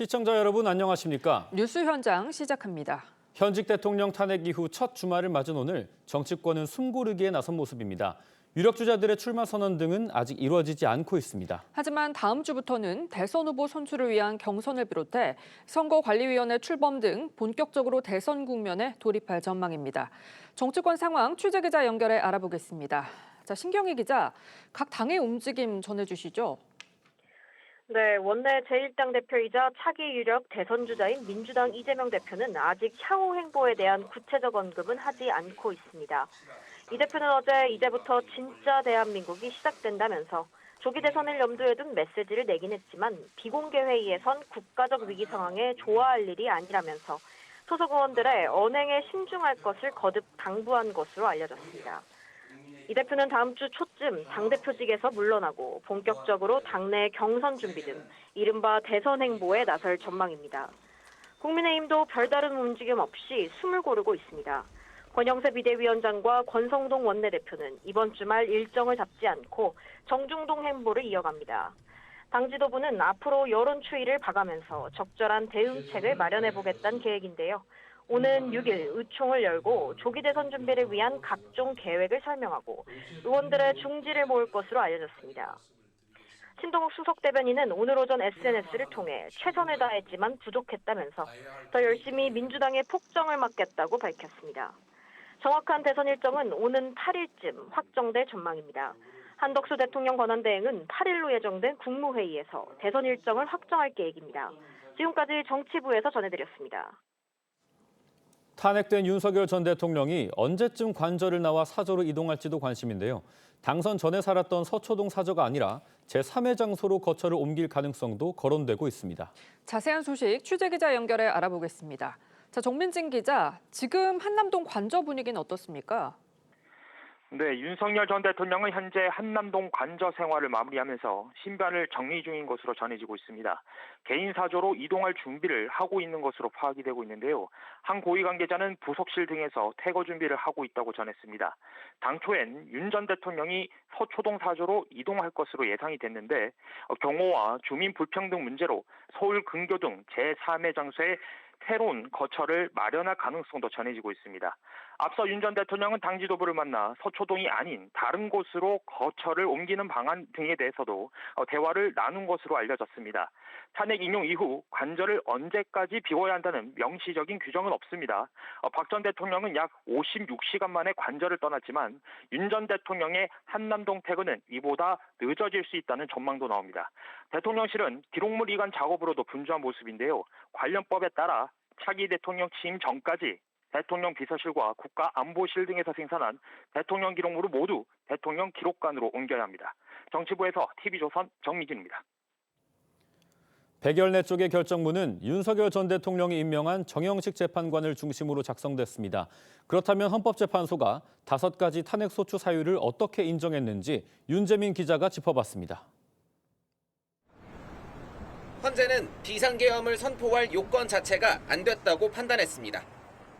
시청자 여러분 안녕하십니까? 뉴스 현장 시작합니다. 현직 대통령 탄핵 이후 첫 주말을 맞은 오늘 정치권은 숨고르기에 나선 모습입니다. 유력 주자들의 출마 선언 등은 아직 이루어지지 않고 있습니다. 하지만 다음 주부터는 대선 후보 선출을 위한 경선을 비롯해 선거관리위원회 출범 등 본격적으로 대선 국면에 돌입할 전망입니다. 정치권 상황 취재기자 연결해 알아보겠습니다. 자, 신경희 기자, 각 당의 움직임 전해주시죠. 네, 원내 제1당 대표이자 차기 유력 대선 주자인 민주당 이재명 대표는 아직 향후 행보에 대한 구체적 언급은 하지 않고 있습니다. 이 대표는 어제 이제부터 진짜 대한민국이 시작된다면서 조기 대선을 염두에 둔 메시지를 내긴 했지만 비공개 회의에선 국가적 위기 상황에 좋아할 일이 아니라면서 소속 의원들의 언행에 신중할 것을 거듭 당부한 것으로 알려졌습니다. 이 대표는 다음 주 초쯤 당대표직에서 물러나고 본격적으로 당내 경선 준비 등 이른바 대선 행보에 나설 전망입니다. 국민의힘도 별다른 움직임 없이 숨을 고르고 있습니다. 권영세 비대위원장과 권성동 원내대표는 이번 주말 일정을 잡지 않고 정중동 행보를 이어갑니다. 당 지도부는 앞으로 여론 추이를 봐가면서 적절한 대응책을 마련해보겠다는 계획인데요. 오는 6일 의총을 열고 조기 대선 준비를 위한 각종 계획을 설명하고 의원들의 중지를 모을 것으로 알려졌습니다. 신동욱 수석 대변인은 오늘 오전 SNS를 통해 최선을 다했지만 부족했다면서 더 열심히 민주당의 폭정을 막겠다고 밝혔습니다. 정확한 대선 일정은 오는 8일쯤 확정될 전망입니다. 한덕수 대통령 권한대행은 8일로 예정된 국무회의에서 대선 일정을 확정할 계획입니다. 지금까지 정치부에서 전해드렸습니다. 탄핵된 윤석열 전 대통령이 언제쯤 관저를 나와 사저로 이동할지도 관심인데요. 당선 전에 살았던 서초동 사저가 아니라 제3의 장소로 거처를 옮길 가능성도 거론되고 있습니다. 자세한 소식 취재기자 연결해 알아보겠습니다. 자, 정민진 기자, 지금 한남동 관저 분위기는 어떻습니까? 네, 윤석열 전 대통령은 현재 한남동 관저 생활을 마무리하면서 신변을 정리 중인 것으로 전해지고 있습니다. 개인 사저로 이동할 준비를 하고 있는 것으로 파악이 되고 있는데요. 한 고위 관계자는 부속실 등에서 퇴거 준비를 하고 있다고 전했습니다. 당초엔 윤 전 대통령이 서초동 사저로 이동할 것으로 예상이 됐는데 경호와 주민 불평등 문제로 서울 근교 등 제3의 장소에 새로운 거처를 마련할 가능성도 전해지고 있습니다. 앞서 윤 전 대통령은 당 지도부를 만나 서초동이 아닌 다른 곳으로 거처를 옮기는 방안 등에 대해서도 대화를 나눈 것으로 알려졌습니다. 탄핵 인용 이후 관저를 언제까지 비워야 한다는 명시적인 규정은 없습니다. 박 전 대통령은 약 56시간 만에 관저를 떠났지만 윤 전 대통령의 한남동 퇴근은 이보다 늦어질 수 있다는 전망도 나옵니다. 대통령실은 기록물 이관 작업으로도 분주한 모습인데요. 관련법에 따라 차기 대통령 취임 전까지 대통령 비서실과 국가안보실 등에서 생산한 대통령 기록물을 모두 대통령 기록관으로 옮겨야 합니다. 정치부에서 TV조선 정미진입니다. 백열내 쪽의 결정문은 윤석열 전 대통령이 임명한 정영식 재판관을 중심으로 작성됐습니다. 그렇다면 헌법재판소가 5가지 탄핵소추 사유를 어떻게 인정했는지 윤재민 기자가 짚어봤습니다. 헌재는 비상계엄을 선포할 요건 자체가 안 됐다고 판단했습니다.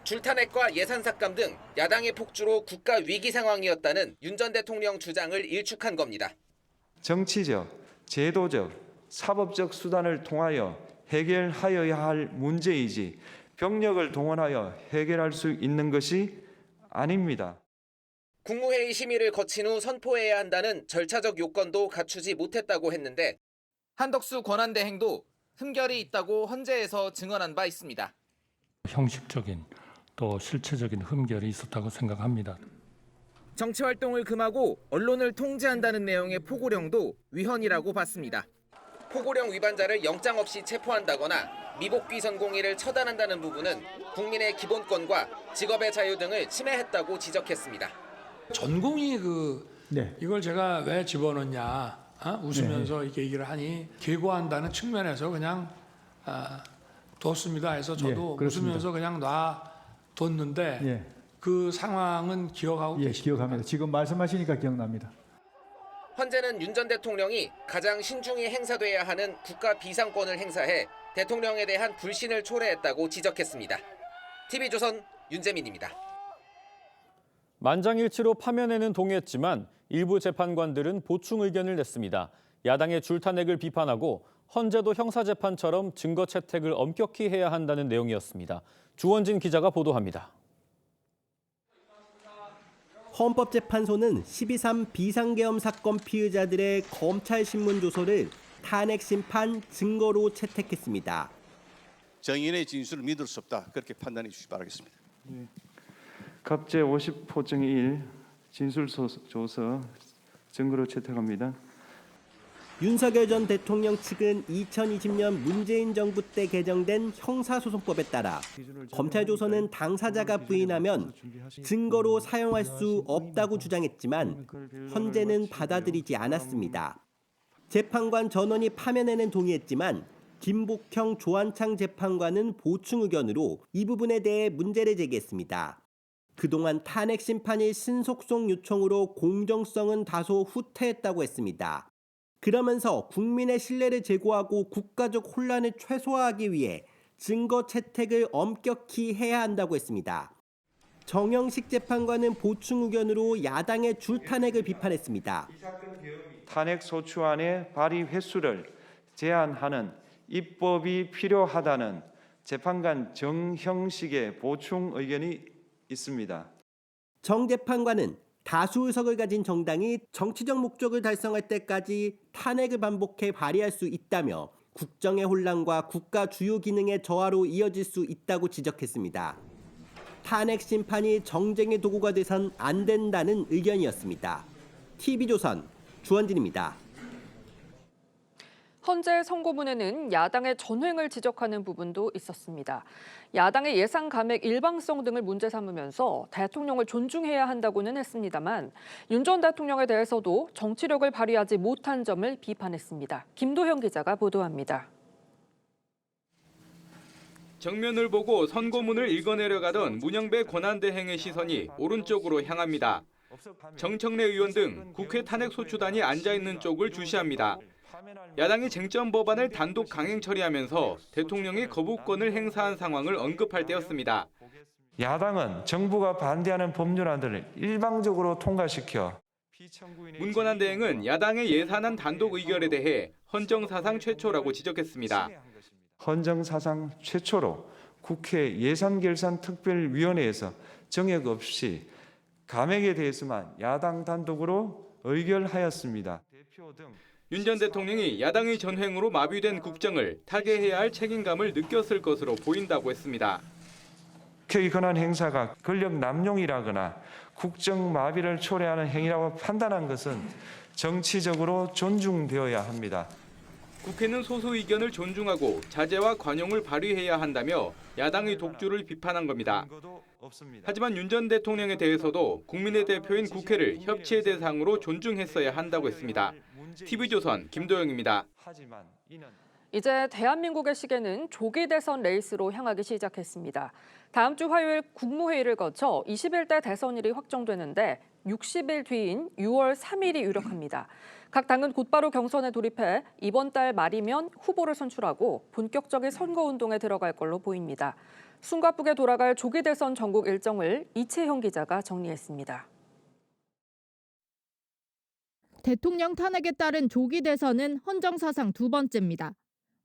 줄탄핵과 예산삭감 등 야당의 폭주로 국가 위기 상황이었다는 윤 전 대통령 주장을 일축한 겁니다. 정치적, 제도적, 사법적 수단을 통하여 해결하여야 할 문제이지 병력을 동원하여 해결할 수 있는 것이 아닙니다. 국무회의 심의를 거친 후 선포해야 한다는 절차적 요건도 갖추지 못했다고 했는데 한덕수 권한대행도 흠결이 있다고 헌재에서 증언한 바 있습니다. 형식적인 또 실체적인 흠결이 있었다고 생각합니다. 정치활동을 금하고 언론을 통제한다는 내용의 포고령도 위헌이라고 봤습니다. 포고령 위반자를 영장 없이 체포한다거나 미복귀 선공의를 처단한다는 부분은 국민의 기본권과 직업의 자유 등을 침해했다고 지적했습니다. 전공이 이걸 제가 왜 집어넣냐 웃으면서 이렇게 얘기를 하니 계고한다는 측면에서 그냥 뒀습니다 해서 저도 웃으면서 그냥 놔뒀는데 그 상황은 기억하고 계십니까? 기억합니다. 지금 말씀하시니까 기억납니다. 헌재는 윤 전 대통령이 가장 신중히 행사돼야 하는 국가 비상권을 행사해 대통령에 대한 불신을 초래했다고 지적했습니다. TV조선 윤재민입니다. 만장일치로 파면에는 동의했지만 일부 재판관들은 보충 의견을 냈습니다. 야당의 줄탄핵을 비판하고 헌재도 형사재판처럼 증거 채택을 엄격히 해야 한다는 내용이었습니다. 주원진 기자가 보도합니다. 헌법재판소는 12.3 비상계엄 사건 피의자들의 검찰 신문 조서를 탄핵 심판 증거로 채택했습니다. 정인의 진술을 믿을 수 없다. 그렇게 판단해 주시기 바라겠습니다. 갑제 50호증1 진술조서 증거로 채택합니다. 윤석열 전 대통령 측은 2020년 문재인 정부 때 개정된 형사소송법에 따라 검찰 조서는 당사자가 부인하면 증거로 사용할 수 없다고 주장했지만 헌재는 받아들이지 않았습니다. 재판관 전원이 파면에는 동의했지만 김복형 조한창 재판관은 보충 의견으로 이 부분에 대해 문제를 제기했습니다. 그동안 탄핵 심판이 신속송 요청으로 공정성은 다소 후퇴했다고 했습니다. 그러면서 국민의 신뢰를 제고하고 국가적 혼란을 최소화하기 위해 증거 채택을 엄격히 해야 한다고 했습니다. 정영식 재판관은 보충 의견으로 야당의 줄탄핵을 비판했습니다. 탄핵 소추안의 발의 횟수를 제한하는 입법이 필요하다는 재판관 정형식의 보충 의견이 있습니다. 정 재판관은 다수 의석을 가진 정당이 정치적 목적을 달성할 때까지 탄핵을 반복해 발의할 수 있다며 국정의 혼란과 국가 주요 기능의 저하로 이어질 수 있다고 지적했습니다. 탄핵 심판이 정쟁의 도구가 돼선 안 된다는 의견이었습니다. TV조선 주원진입니다. 헌재 선고문에는 야당의 전횡을 지적하는 부분도 있었습니다. 야당의 예산 감액 일방성 등을 문제 삼으면서 대통령을 존중해야 한다고는 했습니다만 윤 전 대통령에 대해서도 정치력을 발휘하지 못한 점을 비판했습니다. 김도형 기자가 보도합니다. 정면을 보고 선고문을 읽어내려가던 문영배 권한대행의 시선이 오른쪽으로 향합니다. 정청래 의원 등 국회 탄핵소추단이 앉아있는 쪽을 주시합니다. 야당이 쟁점 법안을 단독 강행 처리하면서 대통령이 거부권을 행사한 상황을 언급할 때였습니다. 야당은 정부가 반대하는 법률안들을 일방적으로 통과시켜 문 권한대행은 야당의 예산안 단독 의결에 대해 헌정사상 최초라고 지적했습니다. 헌정사상 최초로 국회 예산결산특별위원회에서 정액 없이 감액에 대해서만 야당 단독으로 의결하였습니다. 윤 전 대통령이 야당의 전횡으로 마비된 국정을 타개해야 할 책임감을 느꼈을 것으로 보인다고 했습니다. 국회의 권한 행사가 권력 남용이라거나 국정 마비를 초래하는 행위라고 판단한 것은 정치적으로 존중되어야 합니다. 국회는 소수 의견을 존중하고 자제와 관용을 발휘해야 한다며 야당의 독주를 비판한 겁니다. 하지만 윤 전 대통령에 대해서도 국민의 대표인 국회를 협치의 대상으로 존중했어야 한다고 했습니다. TV조선 김도영입니다. 이제 대한민국의 시계는 조기 대선 레이스로 향하기 시작했습니다. 다음 주 화요일 국무회의를 거쳐 21대 대선일이 확정되는데 60일 뒤인 6월 3일이 유력합니다. 각 당은 곧바로 경선에 돌입해 이번 달 말이면 후보를 선출하고 본격적인 선거운동에 들어갈 걸로 보입니다. 숨가쁘게 돌아갈 조기 대선 전국 일정을 이채형 기자가 정리했습니다. 대통령 탄핵에 따른 조기 대선은 헌정사상 두 번째입니다.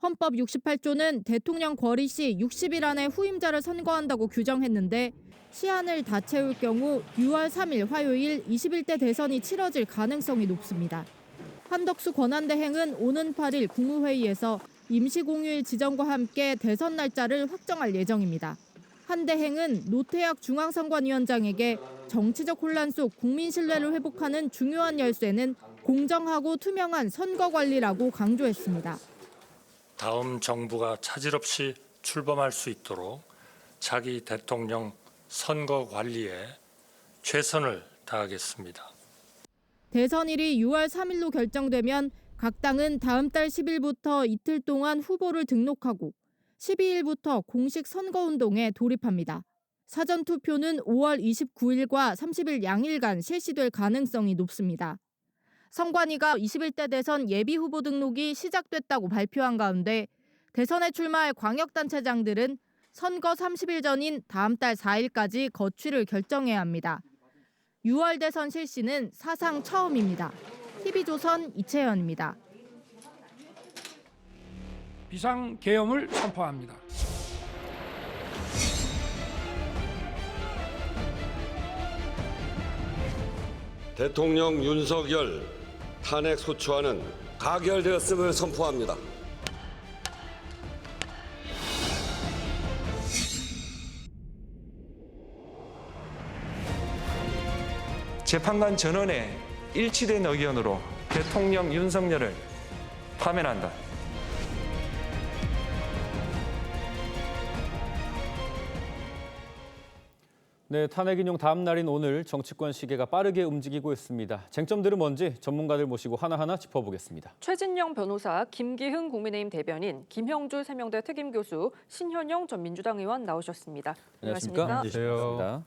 헌법 68조는 대통령 거리 시 60일 안에 후임자를 선거한다고 규정했는데 시한을 다 채울 경우 6월 3일 화요일 21대 대선이 치러질 가능성이 높습니다. 한덕수 권한대행은 오는 8일 국무회의에서 임시공휴일 지정과 함께 대선 날짜를 확정할 예정입니다. 한 대행은 노태학 중앙선관위원장에게 정치적 혼란 속 국민 신뢰를 회복하는 중요한 열쇠는 공정하고 투명한 선거 관리라고 강조했습니다. 다음 정부가 차질 없이 출범할 수 있도록 차기 대통령 선거 관리에 최선을 다하겠습니다. 대선일이 6월 3일로 결정되면 각 당은 다음 달 10일부터 이틀 동안 후보를 등록하고 12일부터 공식 선거운동에 돌입합니다. 사전투표는 5월 29일과 30일 양일간 실시될 가능성이 높습니다. 선관위가 21대 대선 예비후보 등록이 시작됐다고 발표한 가운데 대선에 출마할 광역단체장들은 선거 30일 전인 다음 달 4일까지 거취를 결정해야 합니다. 6월 대선 실시는 사상 처음입니다. TV조선 이채연입니다. 비상계엄을 선포합니다. 대통령 윤석열 탄핵 소추안은 가결되었음을 선포합니다. 재판관 전원의 일치된 의견으로 대통령 윤석열을 파면한다. 네, 탄핵 인용 다음 날인 오늘 정치권 시계가 빠르게 움직이고 있습니다. 쟁점들은 뭔지 전문가들 모시고 하나하나 짚어보겠습니다. 최진영 변호사, 김기흥 국민의힘 대변인, 김형주 세명대 특임교수, 신현영 전 민주당 의원 나오셨습니다. 안녕하십니까? 안녕하십니까?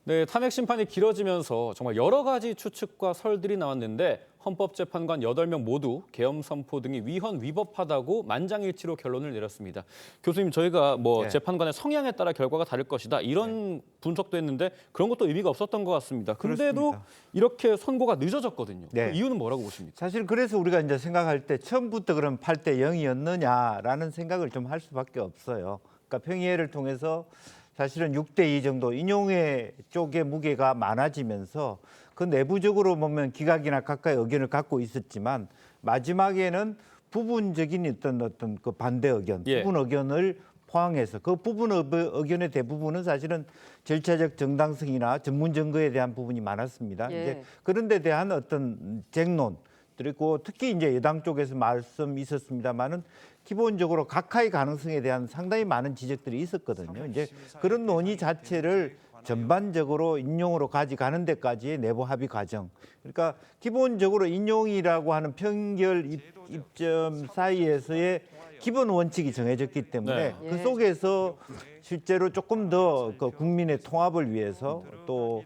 네, 탄핵 심판이 길어지면서 정말 여러 가지 추측과 설들이 나왔는데 헌법재판관 8명 모두 계엄 선포 등이 위헌 위법하다고 만장일치로 결론을 내렸습니다. 교수님, 저희가 재판관의 성향에 따라 결과가 다를 것이다 이런 분석도 했는데 그런 것도 의미가 없었던 것 같습니다. 그런데도 이렇게 선고가 늦어졌거든요. 그 이유는 뭐라고 보십니까? 사실 그래서 우리가 이제 생각할 때 처음부터 그럼 8대 0이었느냐라는 생각을 좀 할 수밖에 없어요. 그러니까 평의회를 통해서 사실은 6대 2 정도 인용의 쪽의 무게가 많아지면서 그 내부적으로 보면 기각이나 각각의 의견을 갖고 있었지만 마지막에는 부분적인 어떤 그 반대 의견, 부분 의견을 포함해서 그 부분 의견의 대부분은 사실은 절차적 정당성이나 전문 증거에 대한 부분이 많았습니다. 이제 그런 데 대한 어떤 쟁론 그리고 특히 이제 여당 쪽에서 말씀이 있었습니다만은 기본적으로 각하의 가능성에 대한 상당히 많은 지적들이 있었거든요. 이제 그런 논의 자체를 전반적으로 인용으로 가져가는 데까지의 내부 합의 과정. 그러니까 기본적으로 인용이라고 하는 평결 입점 사이에서의 기본 원칙이 정해졌기 때문에 그 속에서 실제로 조금 더 그 국민의 통합을 위해서 또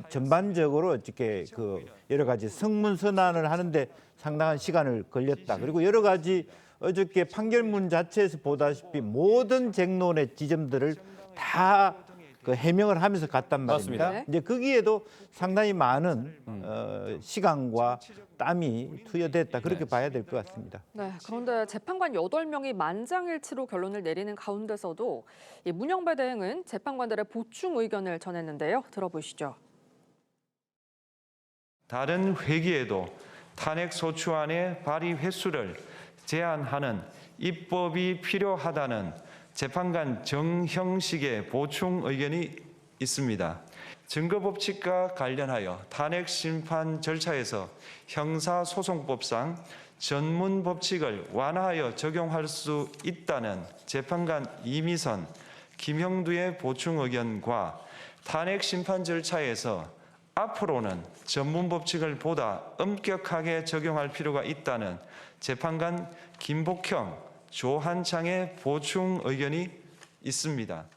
전반적으로 어떻게 그 여러 가지 성문 선언을 하는데 상당한 시간을 걸렸다. 그리고 여러 가지 어저께 판결문 자체에서 보다시피 모든 쟁론의 지점들을 다 그 해명을 하면서 갔단 말입니다. 맞습니다. 이제 거기에도 상당히 많은 시간과 땀이 투여됐다. 그렇게 봐야 될 것 같습니다. 네, 그런데 재판관 8명이 만장일치로 결론을 내리는 가운데서도 이 문영배 대행은 재판관들의 보충 의견을 전했는데요. 들어보시죠. 다른 회기에도 탄핵 소추안의 발의 횟수를 제한하는 입법이 필요하다는 재판관 정형식의 보충 의견이 있습니다. 증거법칙과 관련하여 탄핵 심판 절차에서 형사소송법상 전문 법칙을 완화하여 적용할 수 있다는 재판관 이미선, 김형두의 보충 의견과 탄핵 심판 절차에서 앞으로는 전문 법칙을 보다 엄격하게 적용할 필요가 있다는 재판관 김복형, 조한창의 보충 의견이 있습니다.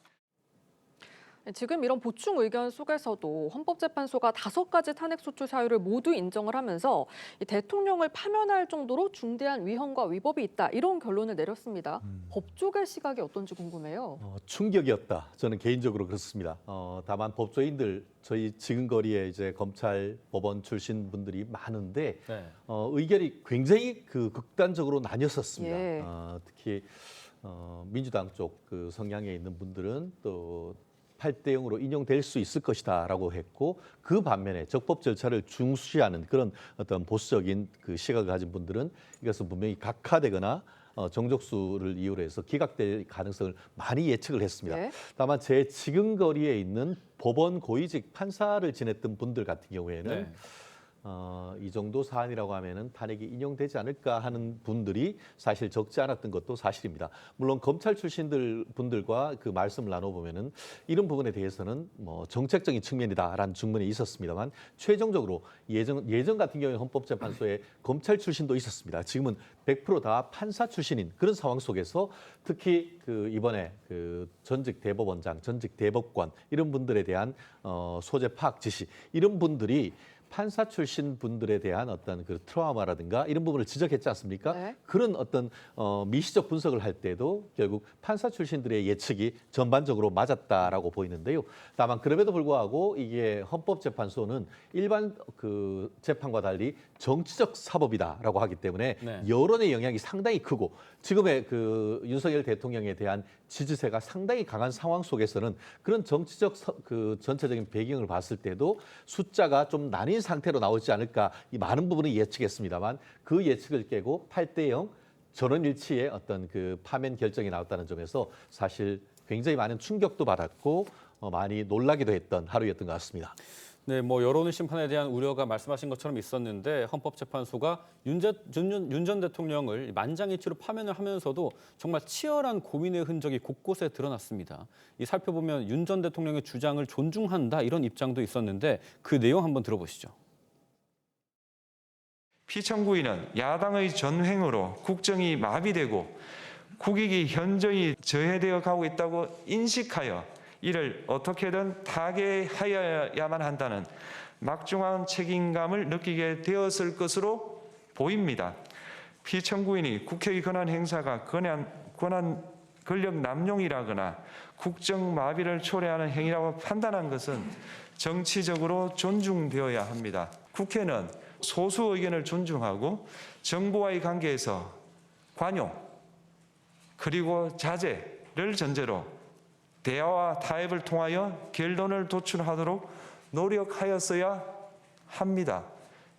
지금 이런 보충 의견 속에서도 헌법재판소가 5가지 탄핵소추 사유를 모두 인정을 하면서 이 대통령을 파면할 정도로 중대한 위헌과 위법이 있다 이런 결론을 내렸습니다. 법조계 시각이 어떤지 궁금해요. 충격이었다. 저는 개인적으로 그렇습니다. 다만 법조인들 저희 지금거리에 이제 검찰, 법원 출신 분들이 많은데 의견이 굉장히 그 극단적으로 나뉘었었습니다. 특히 민주당 쪽 그 성향에 있는 분들은 또 8대 0으로 인용될 수 있을 것이다라고 했고 그 반면에 적법 절차를 중시하는 그런 어떤 보수적인 그 시각을 가진 분들은 이것은 분명히 각하되거나 정족수를 이유로 해서 기각될 가능성을 많이 예측을 했습니다. 다만 제 지금 거리에 있는 법원 고위직 판사를 지냈던 분들 같은 경우에는 이 정도 사안이라고 하면은 탄핵이 인용되지 않을까 하는 분들이 사실 적지 않았던 것도 사실입니다. 물론 검찰 출신들 분들과 그 말씀을 나눠보면은 이런 부분에 대해서는 뭐 정책적인 측면이다라는 측면이 있었습니다만 최종적으로 예전 같은 경우에 헌법재판소에 검찰 출신도 있었습니다. 지금은 100% 다 판사 출신인 그런 상황 속에서 특히 그 이번에 그 전직 대법원장, 전직 대법관 이런 분들에 대한 소재 파악 지시 이런 분들이 판사 출신 분들에 대한 어떤 그 트라우마라든가 이런 부분을 지적했지 않습니까? 네. 그런 어떤 미시적 분석을 할 때도 결국 판사 출신들의 예측이 전반적으로 맞았다라고 보이는데요. 다만 그럼에도 불구하고 이게 헌법재판소는 일반 그 재판과 달리 정치적 사법이다라고 하기 때문에 네. 여론의 영향이 상당히 크고 지금의 그 윤석열 대통령에 대한 지지세가 상당히 강한 상황 속에서는 그런 정치적 그 전체적인 배경을 봤을 때도 숫자가 좀 나뉜 상태로 나오지 않을까 이 많은 부분을 예측했습니다만 그 예측을 깨고 8대0 전원일치의 어떤 그 파면 결정이 나왔다는 점에서 사실 굉장히 많은 충격도 받았고 많이 놀라기도 했던 하루였던 것 같습니다. 네, 뭐 여론의 심판에 대한 우려가 말씀하신 것처럼 있었는데 헌법재판소가 윤 전 대통령을 만장일치로 파면을 하면서도 정말 치열한 고민의 흔적이 곳곳에 드러났습니다. 이 살펴보면 윤 전 대통령의 주장을 존중한다 이런 입장도 있었는데 그 내용 한번 들어보시죠. 피청구인은 야당의 전횡으로 국정이 마비되고 국익이 현저히 저해되어 가고 있다고 인식하여 이를 어떻게든 타개하여야만 한다는 막중한 책임감을 느끼게 되었을 것으로 보입니다. 피청구인이 국회의 권한 행사가 권력 남용이라거나 국정 마비를 초래하는 행위라고 판단한 것은 정치적으로 존중되어야 합니다. 국회는 소수 의견을 존중하고 정부와의 관계에서 관용 그리고 자제를 전제로 대화와 타협을 통하여 결론을 도출하도록 노력하였어야 합니다.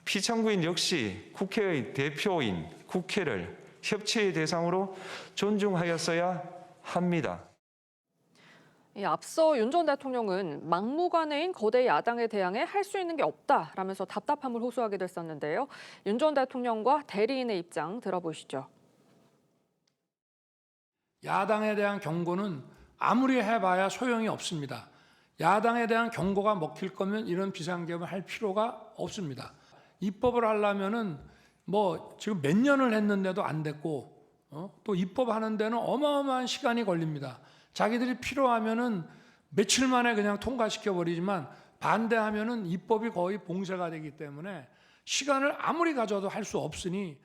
피청구인 역시 국회의 대표인 국회를 협치의 대상으로 존중하였어야 합니다. 앞서 윤 전 대통령은 막무가내인 거대 야당에 대항해 할 수 있는 게 없다라면서 답답함을 호소하기도 했었는데요. 윤 전 대통령과 대리인의 입장 들어보시죠. 야당에 대한 경고는 아무리 해봐야 소용이 없습니다. 야당에 대한 경고가 먹힐 거면 이런 비상계엄을 할 필요가 없습니다. 입법을 하려면은 뭐 지금 몇 년을 했는데도 안 됐고 또 입법하는 데는 어마어마한 시간이 걸립니다. 자기들이 필요하면은 며칠 만에 그냥 통과시켜 버리지만 반대하면은 입법이 거의 봉쇄가 되기 때문에 시간을 아무리 가져도 할 수 없으니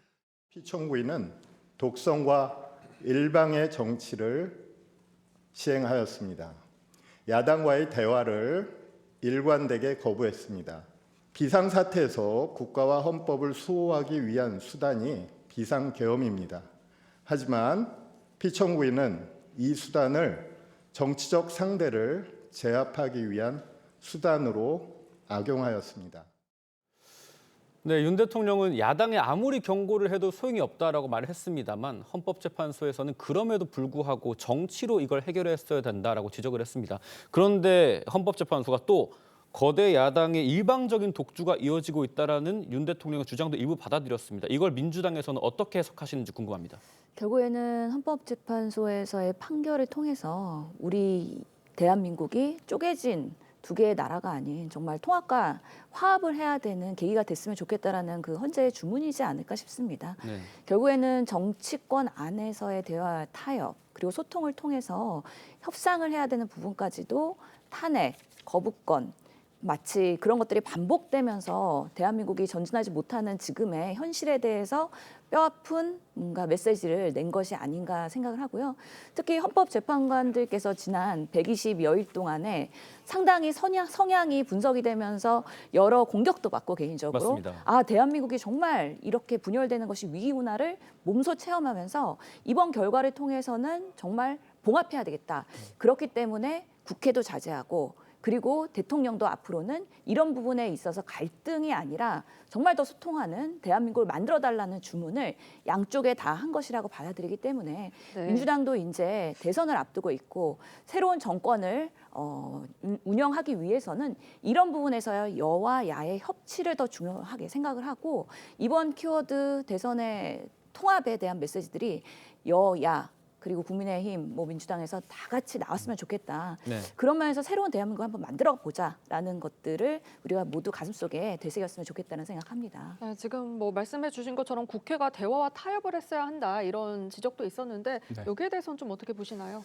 피청구인은 독성과 일방의 정치를 시행하였습니다. 야당과의 대화를 일관되게 거부했습니다. 비상사태에서 국가와 헌법을 수호하기 위한 수단이 비상계엄입니다. 하지만 피청구인은 이 수단을 정치적 상대를 제압하기 위한 수단으로 악용하였습니다. 네, 윤 대통령은 야당에 아무리 경고를 해도 소용이 없다라고 말을 했습니다만 헌법재판소에서는 그럼에도 불구하고 정치로 이걸 해결했어야 된다라고 지적을 했습니다. 그런데 헌법재판소가 또 거대 야당의 일방적인 독주가 이어지고 있다라는 윤 대통령의 주장도 일부 받아들였습니다. 이걸 민주당에서는 어떻게 해석하시는지 궁금합니다. 결국에는 헌법재판소에서의 판결을 통해서 우리 대한민국이 쪼개진 두 개의 나라가 아닌 정말 통합과 화합을 해야 되는 계기가 됐으면 좋겠다라는 그 헌재의 주문이지 않을까 싶습니다. 네. 결국에는 정치권 안에서의 대화, 타협, 그리고 소통을 통해서 협상을 해야 되는 부분까지도 탄핵, 거부권, 마치 그런 것들이 반복되면서 대한민국이 전진하지 못하는 지금의 현실에 대해서 뼈아픈 뭔가 메시지를 낸 것이 아닌가 생각을 하고요. 특히 헌법재판관들께서 지난 120여일 동안에 상당히 성향이 분석이 되면서 여러 공격도 받고 개인적으로 맞습니다. 대한민국이 정말 이렇게 분열되는 것이 위기구나를 몸소 체험하면서 이번 결과를 통해서는 정말 봉합해야 되겠다. 그렇기 때문에 국회도 자제하고 그리고 대통령도 앞으로는 이런 부분에 있어서 갈등이 아니라 정말 더 소통하는 대한민국을 만들어달라는 주문을 양쪽에 다 한 것이라고 받아들이기 때문에 네. 민주당도 이제 대선을 앞두고 있고 새로운 정권을 운영하기 위해서는 이런 부분에서 여와 야의 협치를 더 중요하게 생각을 하고 이번 키워드 대선의 통합에 대한 메시지들이 여야 그리고 국민의힘, 민주당에서 다 같이 나왔으면 좋겠다. 네. 그런 면에서 새로운 대한민국 한번 만들어 보자라는 것들을 우리가 모두 가슴속에 되새겼으면 좋겠다는 생각합니다. 네, 지금 말씀해 주신 것처럼 국회가 대화와 타협을 했어야 한다 이런 지적도 있었는데 네. 여기에 대해서는 좀 어떻게 보시나요?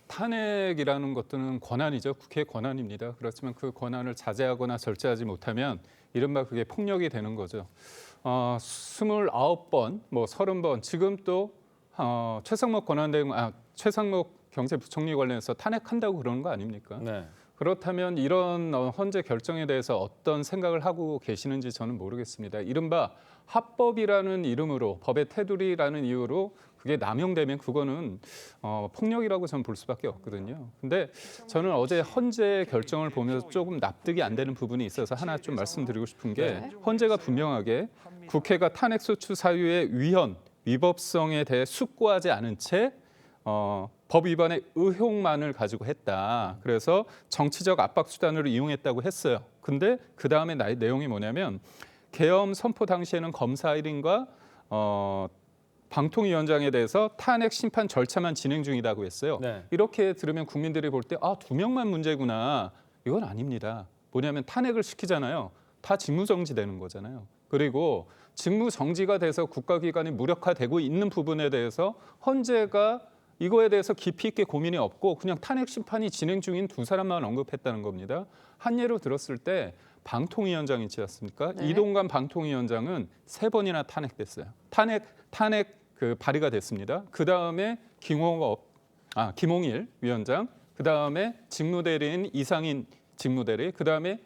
탄핵이라는 것들은 권한이죠. 국회의 권한입니다. 그렇지만 그 권한을 자제하거나 절제하지 못하면 이른바 그게 폭력이 되는 거죠. 29번, 뭐 30번 지금 또 최상목 경제부총리 관련해서 탄핵한다고 그러는 거 아닙니까? 네. 그렇다면 이런 헌재 결정에 대해서 어떤 생각을 하고 계시는지 저는 모르겠습니다. 이른바 합법이라는 이름으로 법의 테두리라는 이유로 그게 남용되면 그거는 폭력이라고 저는 볼 수밖에 없거든요. 근데 저는 어제 헌재 결정을 보면서 조금 납득이 안 되는 부분이 있어서 하나 좀 말씀드리고 싶은 게 헌재가 분명하게 국회가 탄핵소추 사유의 위법성에 대해 숙고하지 않은 채 법 위반의 의혹만을 가지고 했다. 그래서 정치적 압박 수단으로 이용했다고 했어요. 근데 그 다음에 내용이 뭐냐면 계엄 선포 당시에는 검사 1인과 방통위원장에 대해서 탄핵 심판 절차만 진행 중이라고 했어요. 네. 이렇게 들으면 국민들이 볼 때 2명만 문제구나. 이건 아닙니다. 뭐냐면 탄핵을 시키잖아요. 다 직무정지되는 거잖아요. 그리고 직무정지가 돼서 국가기관이 무력화되고 있는 부분에 대해서 헌재가 이거에 대해서 깊이 있게 고민이 없고 그냥 탄핵 심판이 진행 중인 두 사람만 언급했다는 겁니다. 한 예로 들었을 때 방통위원장 있지 않습니까? 네. 이동관 방통위원장은 3번이나 탄핵됐어요. 탄핵 그 발의가 됐습니다. 그 다음에 김홍일 위원장, 그 다음에 직무대리인 이상인 직무대리, 그 다음에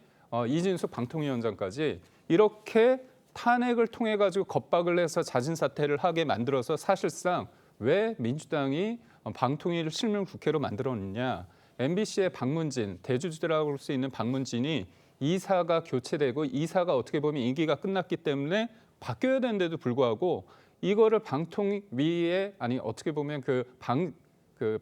이진숙 방통위원장까지 이렇게 탄핵을 통해 가지고 겁박을 해서 자진 사퇴를 하게 만들어서 사실상 왜 민주당이 방통위를 실명 국회로 만들었느냐? MBC의 박문진, 대주주라고 할 수 있는 박문진이 이사가 교체되고 이사가 어떻게 보면 임기가 끝났기 때문에 바뀌어야 되는데도 불구하고 이거를 방통위에 어떻게 보면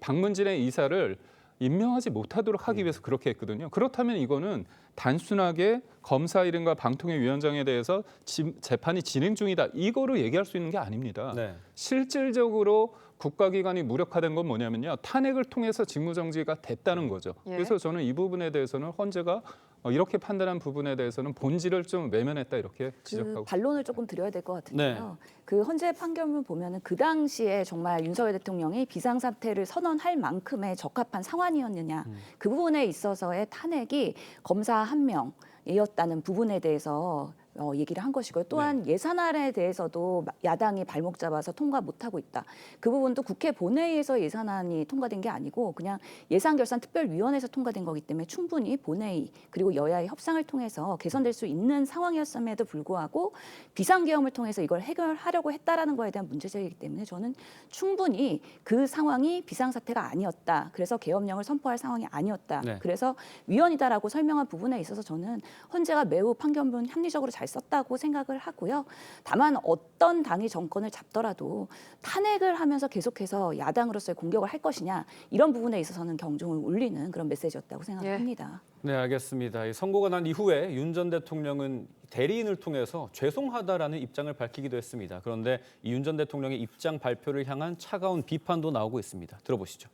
박문진의 이사를 임명하지 못하도록 하기 위해서 그렇게 했거든요. 그렇다면 이거는 단순하게 검사 이름과 방통위 위원장에 대해서 재판이 진행 중이다. 이거로 얘기할 수 있는 게 아닙니다. 네. 실질적으로 국가기관이 무력화된 건 뭐냐면요. 탄핵을 통해서 직무정지가 됐다는 거죠. 예. 그래서 저는 이 부분에 대해서는 헌재가 이렇게 판단한 부분에 대해서는 본질을 좀 외면했다 이렇게 지적하고. 반론을 조금 드려야 될 것 같은데요. 그 헌재 판결문 보면은 그 당시에 정말 윤석열 대통령이 비상사태를 선언할 만큼의 적합한 상황이었느냐. 그 부분에 있어서의 탄핵이 검사 1명이었다는 부분에 대해서 얘기를 한 것이고요. 또한 예산안에 대해서도 야당이 발목 잡아서 통과 못하고 있다. 그 부분도 국회 본회의에서 예산안이 통과된 게 아니고 그냥 예산결산특별위원회에서 통과된 거기 때문에 충분히 본회의 그리고 여야의 협상을 통해서 개선될 수 있는 상황이었음에도 불구하고 비상계엄을 통해서 이걸 해결하려고 했다라는 거에 대한 문제제기이기 때문에 저는 충분히 그 상황이 비상사태가 아니었다. 그래서 계엄령을 선포할 상황이 아니었다. 네. 그래서 위헌이다라고 설명한 부분에 있어서 저는 헌재가 매우 판결문 합리적으로 잘 썼다고 생각을 하고요. 다만 어떤 당이 정권을 잡더라도 탄핵을 하면서 계속해서 야당으로서의 공격을 할 것이냐 이런 부분에 있어서는 경종을 울리는 그런 메시지였다고 생각합니다. 네, 알겠습니다. 이 선고가 난 이후에 윤 전 대통령은 대리인을 통해서 죄송하다라는 입장을 밝히기도 했습니다. 그런데 이 윤 전 대통령의 입장 발표를 향한 차가운 비판도 나오고 있습니다. 들어보시죠.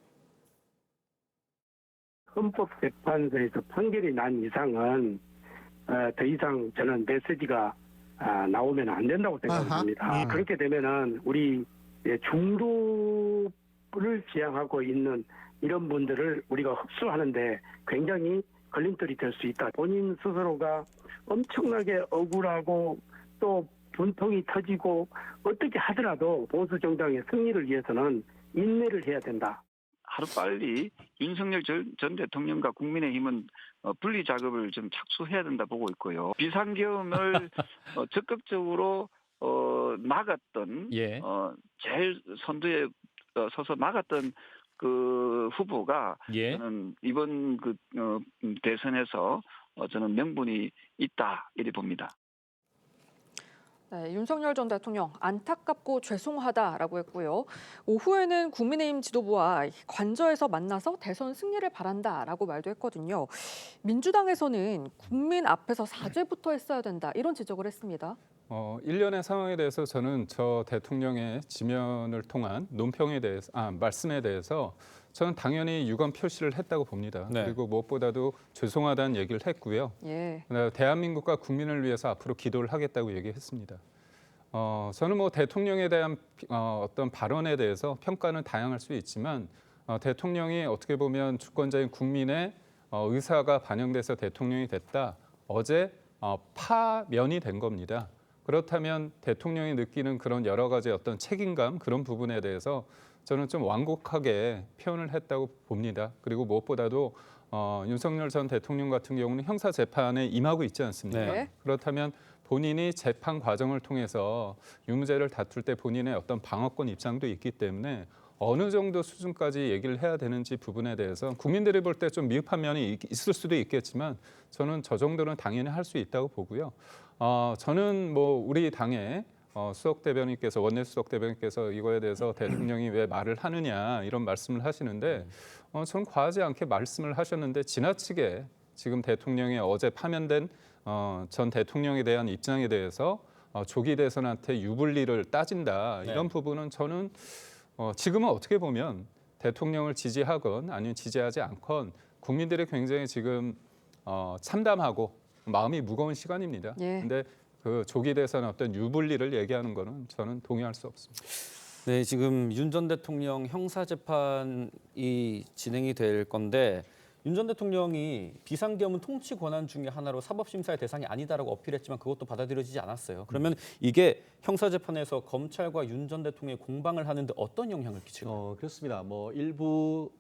헌법재판소에서 판결이 난 이상은 더 이상 저는 메시지가 나오면 안 된다고 생각합니다. 그렇게 되면은 우리 중도를 지향하고 있는 이런 분들을 우리가 흡수하는데 굉장히 걸림돌이 될 수 있다. 본인 스스로가 엄청나게 억울하고 또 분통이 터지고 어떻게 하더라도 보수 정당의 승리를 위해서는 인내를 해야 된다. 하루빨리 윤석열 전 대통령과 국민의힘은 분리 작업을 좀 착수해야 된다 보고 있고요. 비상계엄을 적극적으로 막았던 제일 선두에 서서 막았던 그 후보가 저는 이번 대선에서 저는 명분이 있다 이렇게 봅니다. 네, 윤석열 전 대통령 안타깝고 죄송하다라고 했고요. 오후에는 국민의힘 지도부와 관저에서 만나서 대선 승리를 바란다라고 말도 했거든요. 민주당에서는 국민 앞에서 사죄부터 했어야 된다 이런 지적을 했습니다. 일련의 상황에 대해서 저는 저 대통령의 지면을 통한 논평에 대해서 말씀에 대해서 저는 당연히 유감 표시를 했다고 봅니다. 그리고 무엇보다도 죄송하다는 얘기를 했고요. 대한민국과 국민을 위해서 앞으로 기도를 하겠다고 얘기했습니다. 저는 뭐 대통령에 대한 어떤 발언에 대해서 평가는 다양할 수 있지만 대통령이 어떻게 보면 주권자인 국민의 의사가 반영돼서 대통령이 됐다. 어제 파면이 된 겁니다. 그렇다면 대통령이 느끼는 그런 여러 가지 어떤 책임감 그런 부분에 대해서 저는 좀 완곡하게 표현을 했다고 봅니다. 그리고 무엇보다도 윤석열 전 대통령 같은 경우는 형사 재판에 임하고 있지 않습니까? 네. 그렇다면 본인이 재판 과정을 통해서 유무죄를 다툴 때 본인의 어떤 방어권 입장도 있기 때문에 어느 정도 수준까지 얘기를 해야 되는지 부분에 대해서 국민들이 볼 때 좀 미흡한 면이 있을 수도 있겠지만 저는 저 정도는 당연히 할 수 있다고 보고요. 저는 뭐 우리 당의 수석 대변인께서 원내 수석 대변인께서 이거에 대해서 대통령이 왜 말을 하느냐 이런 말씀을 하시는데 저는 과하지 않게 말씀을 하셨는데 지나치게 지금 대통령이 어제 파면된 전 대통령에 대한 입장에 대해서 조기 대선한테 유불리를 따진다 이런 부분은 저는 지금은 어떻게 보면 대통령을 지지하건 아니면 지지하지 않건 국민들이 굉장히 지금 참담하고 마음이 무거운 시간입니다. 근데 그 조기 대선 어떤 유불리를 얘기하는 거는 저는 동의할 수 없습니다. 네, 지금 윤 전 대통령 형사 재판이 진행이 될 건데 윤 전 대통령이 비상계엄은 통치 권한 중에 하나로 사법심사의 대상이 아니다라고 어필했지만 그것도 받아들여지지 않았어요. 그러면 이게 형사 재판에서 검찰과 윤 전 대통령이 공방을 하는데 어떤 영향을 끼칠까요? 그렇습니다. 뭐 일부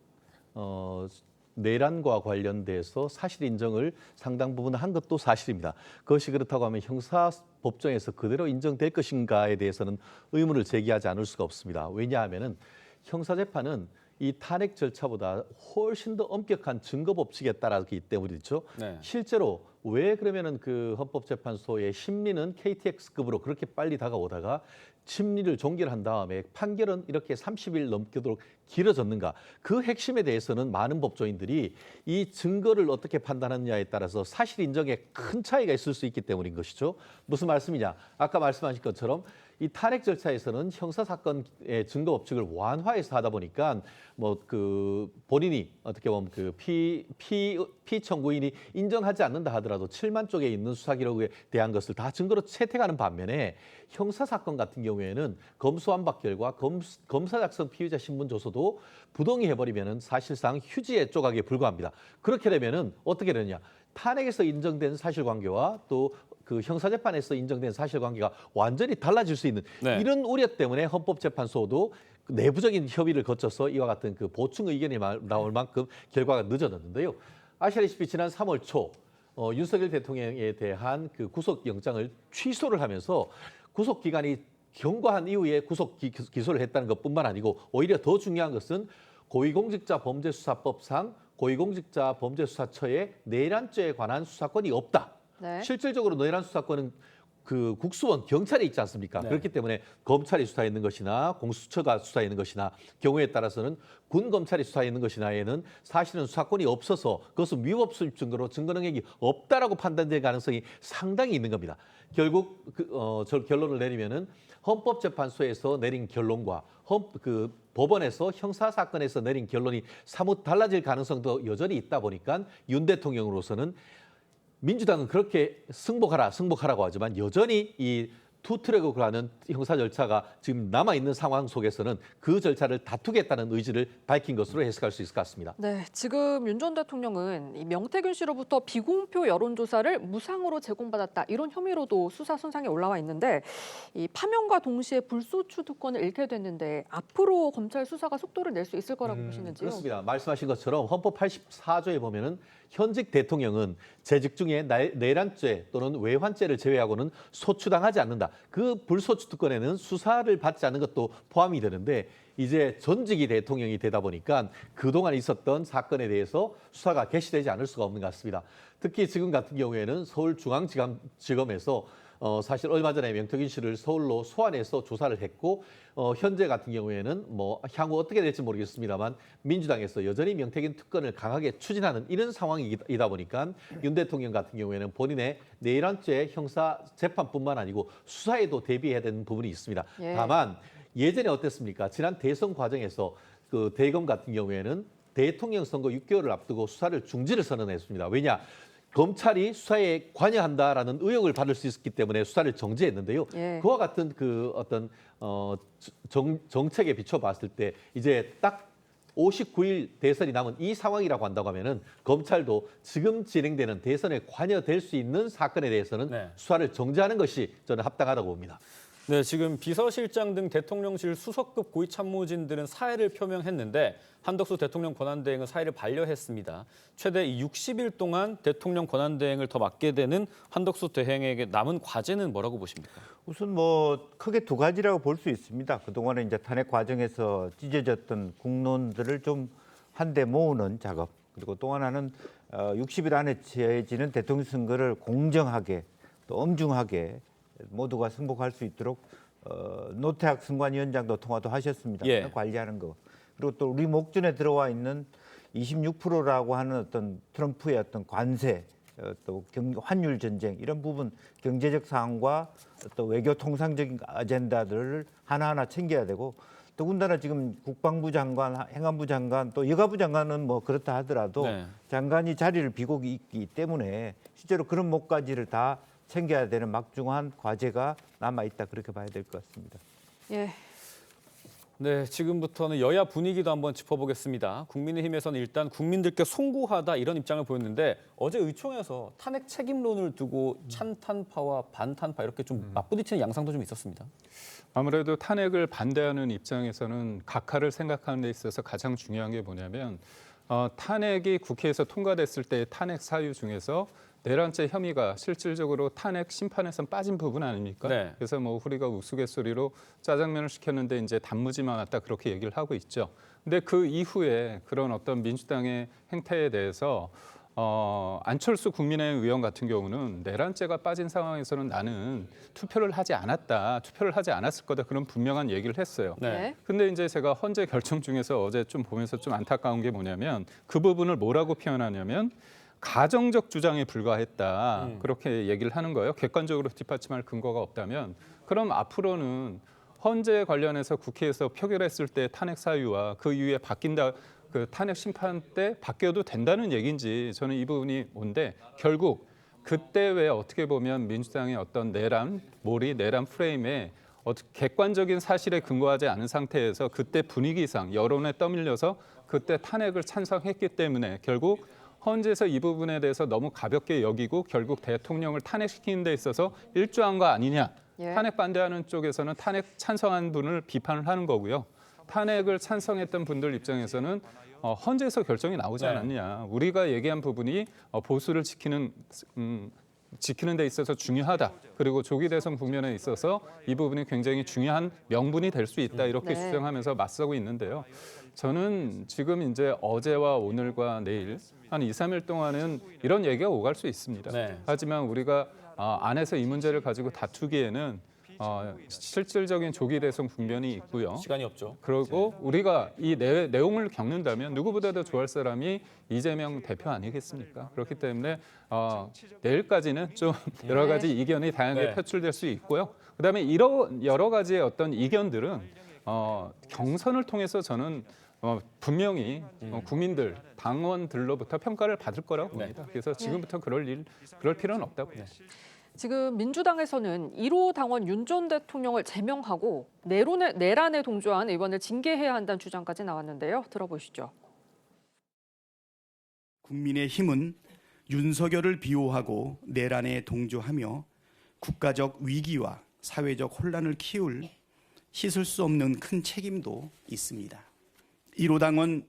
내란과 관련돼서 사실 인정을 상당 부분 한 것도 사실입니다. 그것이 그렇다고 하면 형사법정에서 그대로 인정될 것인가에 대해서는 의문을 제기하지 않을 수가 없습니다. 왜냐하면은 형사재판은 이 탄핵 절차보다 훨씬 더 엄격한 증거 법칙에 따라기 때문이죠. 실제로 왜 그러면은 그 헌법재판소의 심리는 KTX급으로 그렇게 빨리 다가오다가 심리를 종결한 다음에 판결은 이렇게 30일 넘도록 길어졌는가? 그 핵심에 대해서는 많은 법조인들이 이 증거를 어떻게 판단하느냐에 따라서 사실 인정에 큰 차이가 있을 수 있기 때문인 것이죠. 무슨 말씀이냐? 아까 말씀하신 것처럼 이 탄핵 절차에서는 형사 사건의 증거 법칙을 완화해서 하다 보니까 뭐 그 본인이 어떻게 보면 그 피청구인이 인정하지 않는다 하더라도 7만 쪽에 있는 수사 기록에 대한 것을 다 증거로 채택하는 반면에 형사 사건 같은 경우에는 검수완박 결과 검사 작성 피의자 신분 조서도 부동의 해버리면은 사실상 휴지의 조각에 불과합니다. 그렇게 되면은 어떻게 되느냐? 탄핵에서 인정된 사실관계와 또 그 형사재판에서 인정된 사실관계가 완전히 달라질 수 있는 이런 우려 때문에 헌법재판소도 내부적인 협의를 거쳐서 이와 같은 그 보충 의견이 나올 만큼 결과가 늦어졌는데요. 아시다시피 지난 3월 초 윤석열 대통령에 대한 그 구속영장을 취소를 하면서 구속기간이 경과한 이후에 구속 기소를 했다는 것뿐만 아니고 오히려 더 중요한 것은 고위공직자범죄수사법상 고위공직자범죄수사처에 내란죄에 관한 수사권이 없다. 실질적으로 내란 수사권은 그 국수원 경찰에 있지 않습니까? 그렇기 때문에 검찰이 수사했는 것이나 공수처가 수사했는 것이나 경우에 따라서는 군 검찰이 수사했는 것이나에는 사실은 수사권이 없어서 그것은 위법 수입 증거로 증거 능력이 없다라고 판단될 가능성이 상당히 있는 겁니다. 결국 저 결론을 내리면은 헌법재판소에서 내린 결론과 법원에서 형사 사건에서 내린 결론이 사뭇 달라질 가능성도 여전히 있다 보니까 윤 대통령으로서는 민주당은 그렇게 승복하라고 하지만 여전히 이 투트랙으로 하는 형사 절차가 지금 남아있는 상황 속에서는 그 절차를 다투겠다는 의지를 밝힌 것으로 해석할 수 있을 것 같습니다. 네, 지금 윤 전 대통령은 이 명태균 씨로부터 비공표 여론조사를 무상으로 제공받았다 이런 혐의로도 수사 선상에 올라와 있는데 이 파면과 동시에 불소추 특권을 잃게 됐는데 앞으로 검찰 수사가 속도를 낼 수 있을 거라고 보시는지요? 그렇습니다. 말씀하신 것처럼 헌법 84조에 보면은 현직 대통령은 재직 중에 내란죄 또는 외환죄를 제외하고는 소추당하지 않는다. 그 불소추 특권에는 수사를 받지 않는 것도 포함이 되는데 이제 전직이 대통령이 되다 보니까 그동안 있었던 사건에 대해서 수사가 개시되지 않을 수가 없는 것 같습니다. 특히 지금 같은 경우에는 서울중앙지검에서 사실 얼마 전에 명태균 씨를 서울로 소환해서 조사를 했고 현재 같은 경우에는 뭐 향후 어떻게 될지 모르겠습니다만 민주당에서 여전히 명태균 특권을 강하게 추진하는 이런 상황이다 보니까 윤 대통령 같은 경우에는 본인의 내란죄 형사 재판뿐만 아니고 수사에도 대비해야 되는 부분이 있습니다. 다만 예전에 어땠습니까? 지난 대선 과정에서 그 대검 같은 경우에는 대통령 선거 6개월을 앞두고 수사를 중지를 선언했습니다. 왜냐? 검찰이 수사에 관여한다라는 의혹을 받을 수 있었기 때문에 수사를 정지했는데요. 그와 같은 그 어떤 정책에 비춰봤을 때 이제 딱 59일 대선이 남은 이 상황이라고 한다고 하면은 검찰도 지금 진행되는 대선에 관여될 수 있는 사건에 대해서는 수사를 정지하는 것이 저는 합당하다고 봅니다. 네, 지금 비서실장 등 대통령실 수석급 고위 참모진들은 사의를 표명했는데 한덕수 대통령 권한대행은 사의를 반려했습니다. 최대 60일 동안 대통령 권한대행을 더 맡게 되는 한덕수 대행에게 남은 과제는 뭐라고 보십니까? 우선 뭐 크게 두 가지라고 볼 수 있습니다. 그동안에 이제 탄핵 과정에서 찢어졌던 국론들을 좀 한데 모으는 작업, 그리고 또 하나는 60일 안에 취해지는 대통령 선거를 공정하게 또 엄중하게 모두가 승복할 수 있도록 노태학 선관위원장도 통화도 하셨습니다. 예. 관리하는 거. 그리고 또 우리 목전에 들어와 있는 26%라고 하는 어떤 트럼프의 어떤 관세, 또 환율 전쟁 이런 부분 경제적 사항과 또 외교 통상적인 아젠다들을 하나하나 챙겨야 되고, 더군다나 지금 국방부 장관, 행안부 장관, 또 여가부 장관은 뭐 그렇다 하더라도 장관이 자리를 비고 있기 때문에 실제로 그런 목까지를 다 챙겨야 되는 막중한 과제가 남아있다, 그렇게 봐야 될 것 같습니다. 예. 네, 지금부터는 여야 분위기도 한번 짚어보겠습니다. 국민의힘에서는 일단 국민들께 송구하다 이런 입장을 보였는데 어제 의총에서 탄핵 책임론을 두고 찬탄파와 반탄파 이렇게 좀 맞부딪히는 양상도 좀 있었습니다. 아무래도 탄핵을 반대하는 입장에서는 각하를 생각하는 데 있어서 가장 중요한 게 뭐냐면 탄핵이 국회에서 통과됐을 때 탄핵 사유 중에서 내란죄 혐의가 실질적으로 탄핵 심판에선 빠진 부분 아닙니까? 네. 그래서 뭐 우리가 우스갯소리로 짜장면을 시켰는데 이제 단무지만 왔다 그렇게 얘기를 하고 있죠. 근데 그 이후에 그런 어떤 민주당의 행태에 대해서 안철수 국민의힘 의원 같은 경우는 내란죄가 빠진 상황에서는 나는 투표를 하지 않았다, 투표를 하지 않았을 거다 그런 분명한 얘기를 했어요. 네. 근데 이제 제가 헌재 결정 중에서 어제 좀 보면서 좀 안타까운 게 뭐냐면 그 부분을 뭐라고 표현하냐면 가정적 주장에 불과했다. 그렇게 얘기를 하는 거예요. 객관적으로 뒷받침할 근거가 없다면 그럼 앞으로는 헌재 관련해서 국회에서 표결했을 때 탄핵 사유와 그 이후에 바뀐다. 그 탄핵 심판 때 바뀌어도 된다는 얘기인지 저는 이 부분이 뭔데 결국 그때 왜 어떻게 보면 민주당의 어떤 내란, 몰이 내란 프레임에 객관적인 사실에 근거하지 않은 상태에서 그때 분위기상 여론에 떠밀려서 그때 탄핵을 찬성했기 때문에 결국 헌재에서 이 부분에 대해서 너무 가볍게 여기고 결국 대통령을 탄핵시키는 데 있어서 일조한 거 아니냐. 탄핵 반대하는 쪽에서는 탄핵 찬성한 분을 비판을 하는 거고요. 탄핵을 찬성했던 분들 입장에서는 헌재에서 결정이 나오지 않았냐. 우리가 얘기한 부분이 보수를 지키는 데 있어서 중요하다. 그리고 조기 대선 국면에 있어서 이 부분이 굉장히 중요한 명분이 될 수 있다. 이렇게 주장하면서 맞서고 있는데요. 저는 지금 이제 어제와 오늘과 내일 한 2, 3일 동안은 이런 얘기가 오갈 수 있습니다. 하지만 우리가 안에서 이 문제를 가지고 다투기에는 실질적인 조기 대선 국면이 있고요. 시간이 없죠. 그리고 우리가 이 내용을 겪는다면 누구보다도 좋아할 사람이 이재명 대표 아니겠습니까? 그렇기 때문에 내일까지는 좀 여러 가지 이견이 다양하게 표출될 수 있고요. 그다음에 이런 여러 가지의 어떤 이견들은 경선을 통해서 저는 분명히 국민들, 당원들로부터 평가를 받을 거라고 봅니다. 그래서 지금부터 그럴 필요는 없다고 봅니다. 지금 민주당에서는 1호 당원 윤 전 대통령을 제명하고 내란에 동조한 의원을 징계해야 한다는 주장까지 나왔는데요. 들어보시죠. 국민의힘은 윤석열을 비호하고 내란에 동조하며 국가적 위기와 사회적 혼란을 키울 씻을 수 없는 큰 책임도 있습니다. 1호 당원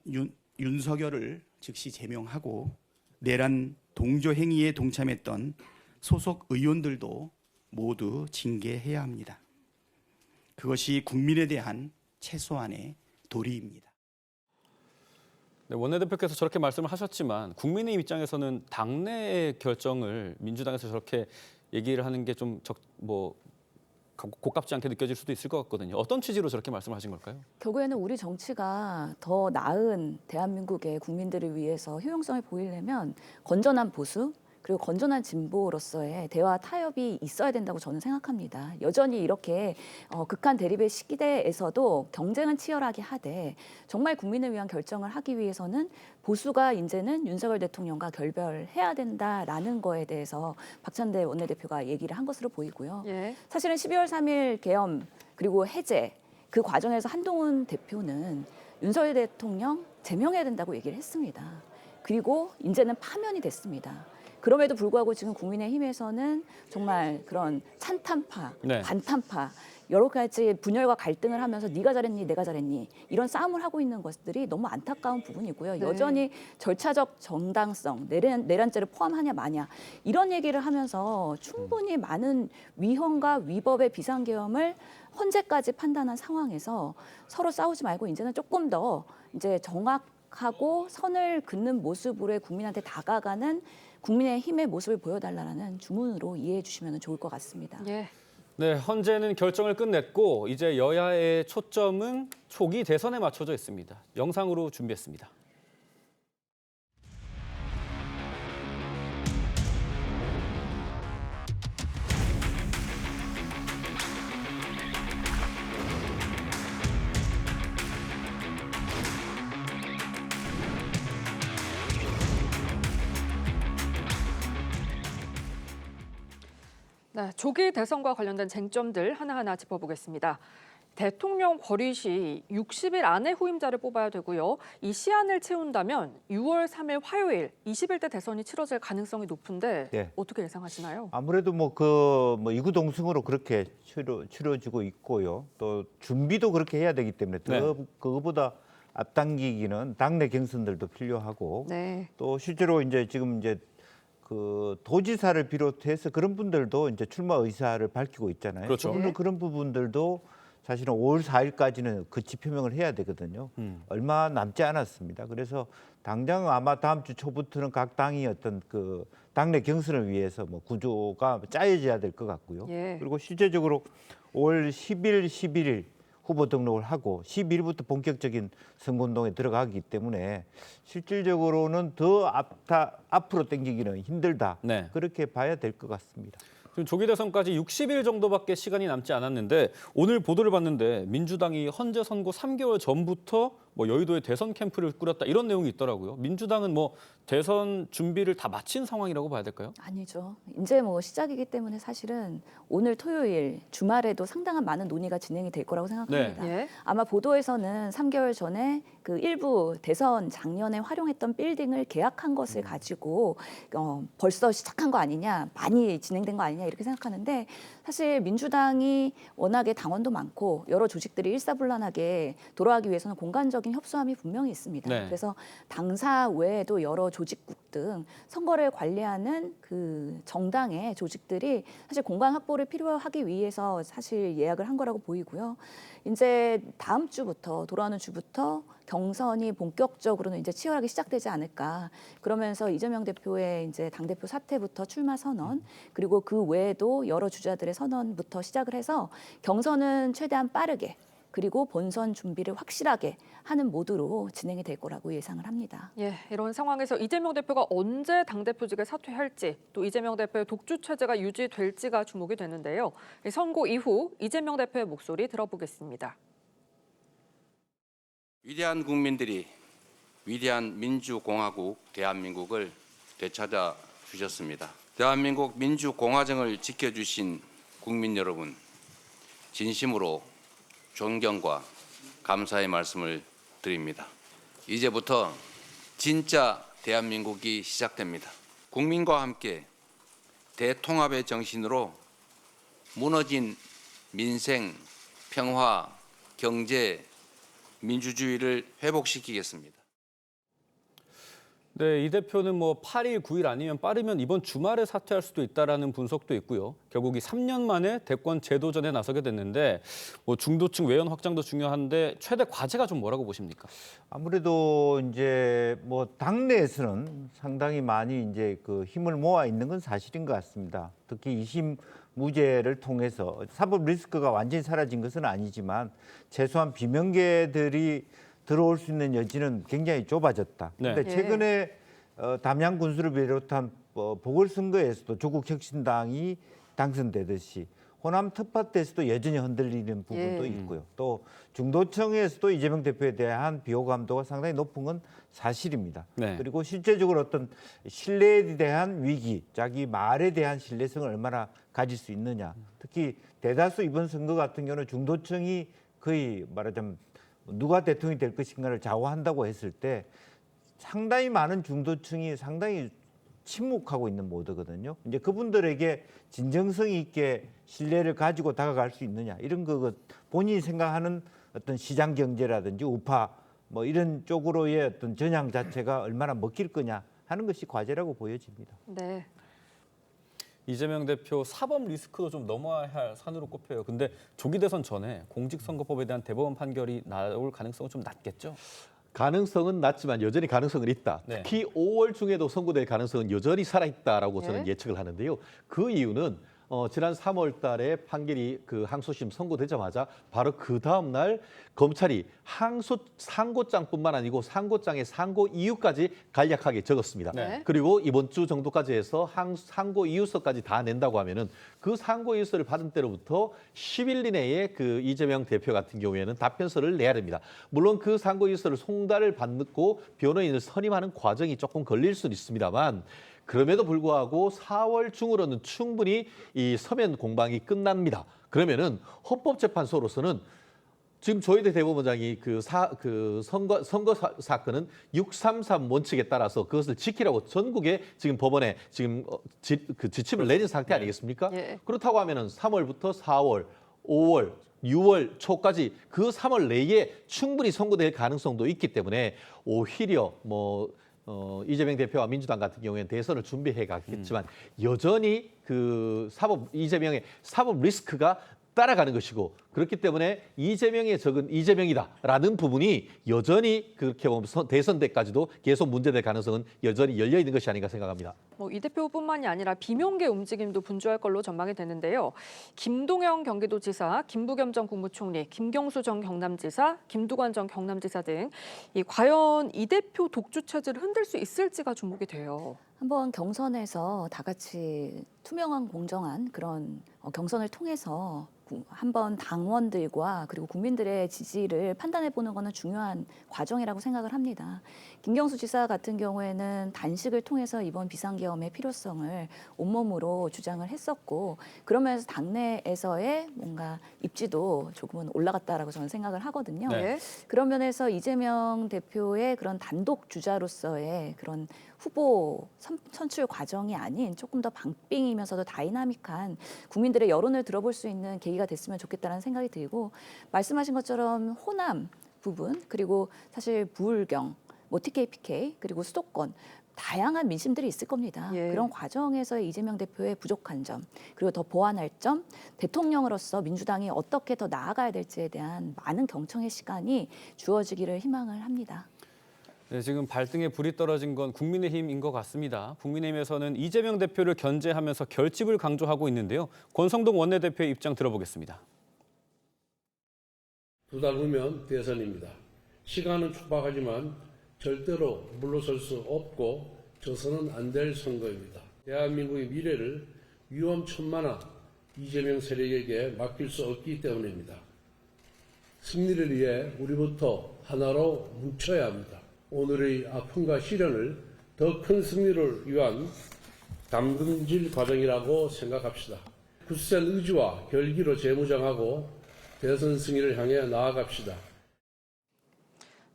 윤석열을 즉시 제명하고 내란 동조 행위에 동참했던 소속 의원들도 모두 징계해야 합니다. 그것이 국민에 대한 최소한의 도리입니다. 네, 원내대표께서 저렇게 말씀을 하셨지만 국민의힘 입장에서는 당내의 결정을 민주당에서 저렇게 얘기를 하는 게 좀 고깝지 않게 느껴질 수도 있을 것 같거든요. 어떤 취지로 저렇게 말씀하신 걸까요? 결국에는 우리 정치가 더 나은 대한민국의 국민들을 위해서 효용성을 보이려면 건전한 보수 그리고 건전한 진보로서의 대화 타협이 있어야 된다고 저는 생각합니다. 여전히 이렇게 극한 대립의 시대에서도 경쟁은 치열하게 하되 정말 국민을 위한 결정을 하기 위해서는 보수가 이제는 윤석열 대통령과 결별해야 된다라는 거에 대해서 박찬대 원내대표가 얘기를 한 것으로 보이고요. 사실은 12월 3일 계엄 그리고 해제 그 과정에서 한동훈 대표는 윤석열 대통령 제명해야 된다고 얘기를 했습니다. 그리고 이제는 파면이 됐습니다. 그럼에도 불구하고 지금 국민의힘에서는 정말 그런 찬탄파, 네. 반탄파 여러 가지 분열과 갈등을 하면서 네가 잘했니 내가 잘했니 이런 싸움을 하고 있는 것들이 너무 안타까운 부분이고요. 네. 여전히 절차적 정당성, 내란죄를 포함하냐 마냐 이런 얘기를 하면서 충분히 많은 위헌과 위법의 비상계엄을 헌재까지 판단한 상황에서 서로 싸우지 말고 이제는 조금 더 이제 정확하고 선을 긋는 모습으로 국민한테 다가가는 국민의힘의 모습을 보여달라는 주문으로 이해해 주시면 좋을 것 같습니다. 예. 네, 헌재는 결정을 끝냈고 이제 여야의 초점은 초기 대선에 맞춰져 있습니다. 영상으로 준비했습니다. 네, 조기 대선과 관련된 쟁점들 하나하나 짚어보겠습니다. 대통령 권위 시 60일 안에 후임자를 뽑아야 되고요. 이 시한을 채운다면 6월 3일 화요일 21대 대선이 치러질 가능성이 높은데 네. 어떻게 예상하시나요? 아무래도 이구동성으로 그렇게 치러지고 있고요. 또 준비도 그렇게 해야 되기 때문에 그거보다 앞당기기는 당내 경선들도 필요하고 네. 또 실제로 지금 그 도지사를 비롯해서 그런 분들도 이제 출마 의사를 밝히고 있잖아요. 그렇죠. 그런 부분들도 사실은 5월 4일까지는 그 지표명을 해야 되거든요. 얼마 남지 않았습니다. 그래서 당장 아마 다음 주 초부터는 각 당이 어떤 그 당내 경선을 위해서 구조가 짜여져야 될 것 같고요. 예. 그리고 실제적으로 5월 10일, 11일 후보 등록을 하고 12일부터 본격적인 선거운동에 들어가기 때문에 실질적으로는 더 앞으로 당기기는 힘들다. 네. 그렇게 봐야 될 것 같습니다. 지금 조기 대선까지 60일 정도밖에 시간이 남지 않았는데 오늘 보도를 봤는데 민주당이 헌재 선고 3개월 전부터 여의도에 대선 캠프를 꾸렸다 이런 내용이 있더라고요. 민주당은 대선 준비를 다 마친 상황이라고 봐야 될까요? 아니죠. 이제 시작이기 때문에 사실은 오늘 토요일 주말에도 상당한 많은 논의가 진행이 될 거라고 생각합니다. 네. 아마 보도에서는 3개월 전에 그 일부 대선 작년에 활용했던 빌딩을 계약한 것을 가지고 벌써 시작한 거 아니냐, 많이 진행된 거 아니냐 이렇게 생각하는데 사실 민주당이 워낙에 당원도 많고 여러 조직들이 일사불란하게 돌아가기 위해서는 공간적인 협소함이 분명히 있습니다. 네. 그래서 당사 외에도 여러 조직국 등 선거를 관리하는 그 정당의 조직들이 사실 공간 확보를 필요하기 위해서 사실 예약을 한 거라고 보이고요. 이제 다음 주부터 돌아오는 주부터 경선이 본격적으로는 이제 치열하게 시작되지 않을까. 그러면서 이재명 대표의 이제 당대표 사퇴부터 출마 선언, 그리고 그 외에도 여러 주자들의 선언부터 시작을 해서 경선은 최대한 빠르게 그리고 본선 준비를 확실하게 하는 모드로 진행이 될 거라고 예상을 합니다. 예, 이런 상황에서 이재명 대표가 언제 당대표직을 사퇴할지 또 이재명 대표의 독주 체제가 유지될지가 주목이 되는데요. 선고 이후 이재명 대표의 목소리 들어보겠습니다. 위대한 국민들이 위대한 민주공화국 대한민국을 되찾아 주셨습니다. 대한민국 민주공화정을 지켜주신 국민 여러분, 진심으로 존경과 감사의 말씀을 드립니다. 이제부터 진짜 대한민국이 시작됩니다. 국민과 함께 대통합의 정신으로 무너진 민생, 평화, 경제, 민주주의를 회복시키겠습니다. 네, 이 대표는 8일, 9일 아니면 빠르면 이번 주말에 사퇴할 수도 있다라는 분석도 있고요. 결국 이 3년 만에 대권 재도전에 나서게 됐는데 중도층 외연 확장도 중요한데 최대 과제가 좀 뭐라고 보십니까? 아무래도 이제 당내에서는 상당히 많이 이제 그 힘을 모아 있는 건 사실인 것 같습니다. 특히 2심 무죄를 통해서 사법 리스크가 완전히 사라진 것은 아니지만 최소한 비명계들이 들어올 수 있는 여지는 굉장히 좁아졌다. 그런데 네. 최근에 담양 군수를 비롯한 보궐선거에서도 조국 혁신당이 당선되듯이 호남 특파 때에서도 여전히 흔들리는 부분도 있고요. 또 중도층에서도 이재명 대표에 대한 비호감도가 상당히 높은 건 사실입니다. 네. 그리고 실제적으로 어떤 신뢰에 대한 위기, 자기 말에 대한 신뢰성을 얼마나 가질 수 있느냐. 특히 대다수 이번 선거 같은 경우는 중도층이 거의 말하자면 누가 대통령이 될 것인가를 좌우한다고 했을 때 상당히 많은 중도층이 상당히 침묵하고 있는 모드거든요. 이제 그분들에게 진정성 있게 신뢰를 가지고 다가갈 수 있느냐 이런 거 본인이 생각하는 어떤 시장 경제라든지 우파 뭐 이런 쪽으로의 어떤 전향 자체가 얼마나 먹힐 거냐 하는 것이 과제라고 보여집니다. 네. 이재명 대표 사법 리스크도 좀 넘어야 할 산으로 꼽혀요. 근데 조기 대선 전에 공직선거법에 대한 대법원 판결이 나올 가능성은 좀 낮겠죠? 가능성은 낮지만 여전히 가능성은 있다. 네. 특히 5월 중에도 선고될 가능성은 여전히 살아있다라고 저는 네. 예측을 하는데요. 그 이유는 지난 3월 달에 판결이 그 항소심 선고되자마자 바로 그 다음 날 검찰이 상고장뿐만 아니고 상고장의 상고 이유까지 간략하게 적었습니다. 네. 그리고 이번 주 정도까지 해서 상고 이유서까지 다 낸다고 하면은 그 상고 이유서를 받은 때로부터 10일 이내에 그 이재명 대표 같은 경우에는 답변서를 내야 됩니다. 물론 그 상고 이유서를 송달을 받고 변호인을 선임하는 과정이 조금 걸릴 수는 있습니다만 그럼에도 불구하고 4월 중으로는 충분히 이 서면 공방이 끝납니다. 그러면은 헌법재판소로서는 지금 조희대 대법원장이 선거 사건은 633 원칙에 따라서 그것을 지키라고 전국에 지금 법원에 지금 지침을 내린 상태 아니겠습니까? 예. 그렇다고 하면은 3월부터 4월, 5월, 6월 초까지 그 3월 내에 충분히 선고될 가능성도 있기 때문에 오히려 이재명 대표와 민주당 같은 경우에는 대선을 준비해 갔겠지만 여전히 이재명의 사법 리스크가 따라가는 것이고 그렇기 때문에 이재명의 적은 이재명이다라는 부분이 여전히 그렇게 보면 대선 때까지도 계속 문제될 가능성은 여전히 열려 있는 것이 아닌가 생각합니다. 이 대표뿐만이 아니라 비명계 움직임도 분주할 걸로 전망이 되는데요. 김동연 경기도지사, 김부겸 전 국무총리, 김경수 전 경남지사, 김두관 전 경남지사 등 과연 이 대표 독주 체제를 흔들 수 있을지가 주목이 돼요. 한번 경선에서 다 같이 투명한 공정한 그런 경선을 통해서 한번 당원들과 그리고 국민들의 지지를 판단해 보는 것은 중요한 과정이라고 생각을 합니다. 김경수 지사 같은 경우에는 단식을 통해서 이번 비상계엄의 필요성을 온몸으로 주장을 했었고 그러면서 당내에서의 뭔가 입지도 조금은 올라갔다라고 저는 생각을 하거든요. 네. 그런 면에서 이재명 대표의 그런 단독 주자로서의 그런 후보 선출 과정이 아닌 조금 더 방빙이면서도 다이나믹한 국민들의 여론을 들어볼 수 있는 계기가 됐으면 좋겠다는 생각이 들고 말씀하신 것처럼 호남 부분 그리고 사실 부울경, TK, PK 그리고 수도권 다양한 민심들이 있을 겁니다. 예. 그런 과정에서의 이재명 대표의 부족한 점 그리고 더 보완할 점 대통령으로서 민주당이 어떻게 더 나아가야 될지에 대한 많은 경청의 시간이 주어지기를 희망을 합니다. 네, 지금 발등에 불이 떨어진 건 국민의힘인 것 같습니다. 국민의힘에서는 이재명 대표를 견제하면서 결집을 강조하고 있는데요. 권성동 원내대표의 입장 들어보겠습니다. 2달 후면 대선입니다. 시간은 촉박하지만 절대로 물러설 수 없고 져서는 안 될 선거입니다. 대한민국의 미래를 위험천만한 이재명 세력에게 맡길 수 없기 때문입니다. 승리를 위해 우리부터 하나로 뭉쳐야 합니다. 오늘의 아픔과 시련을 더 큰 승리를 위한 담금질 과정이라고 생각합시다. 굳센 의지와 결기로 재무장하고 대선 승리를 향해 나아갑시다.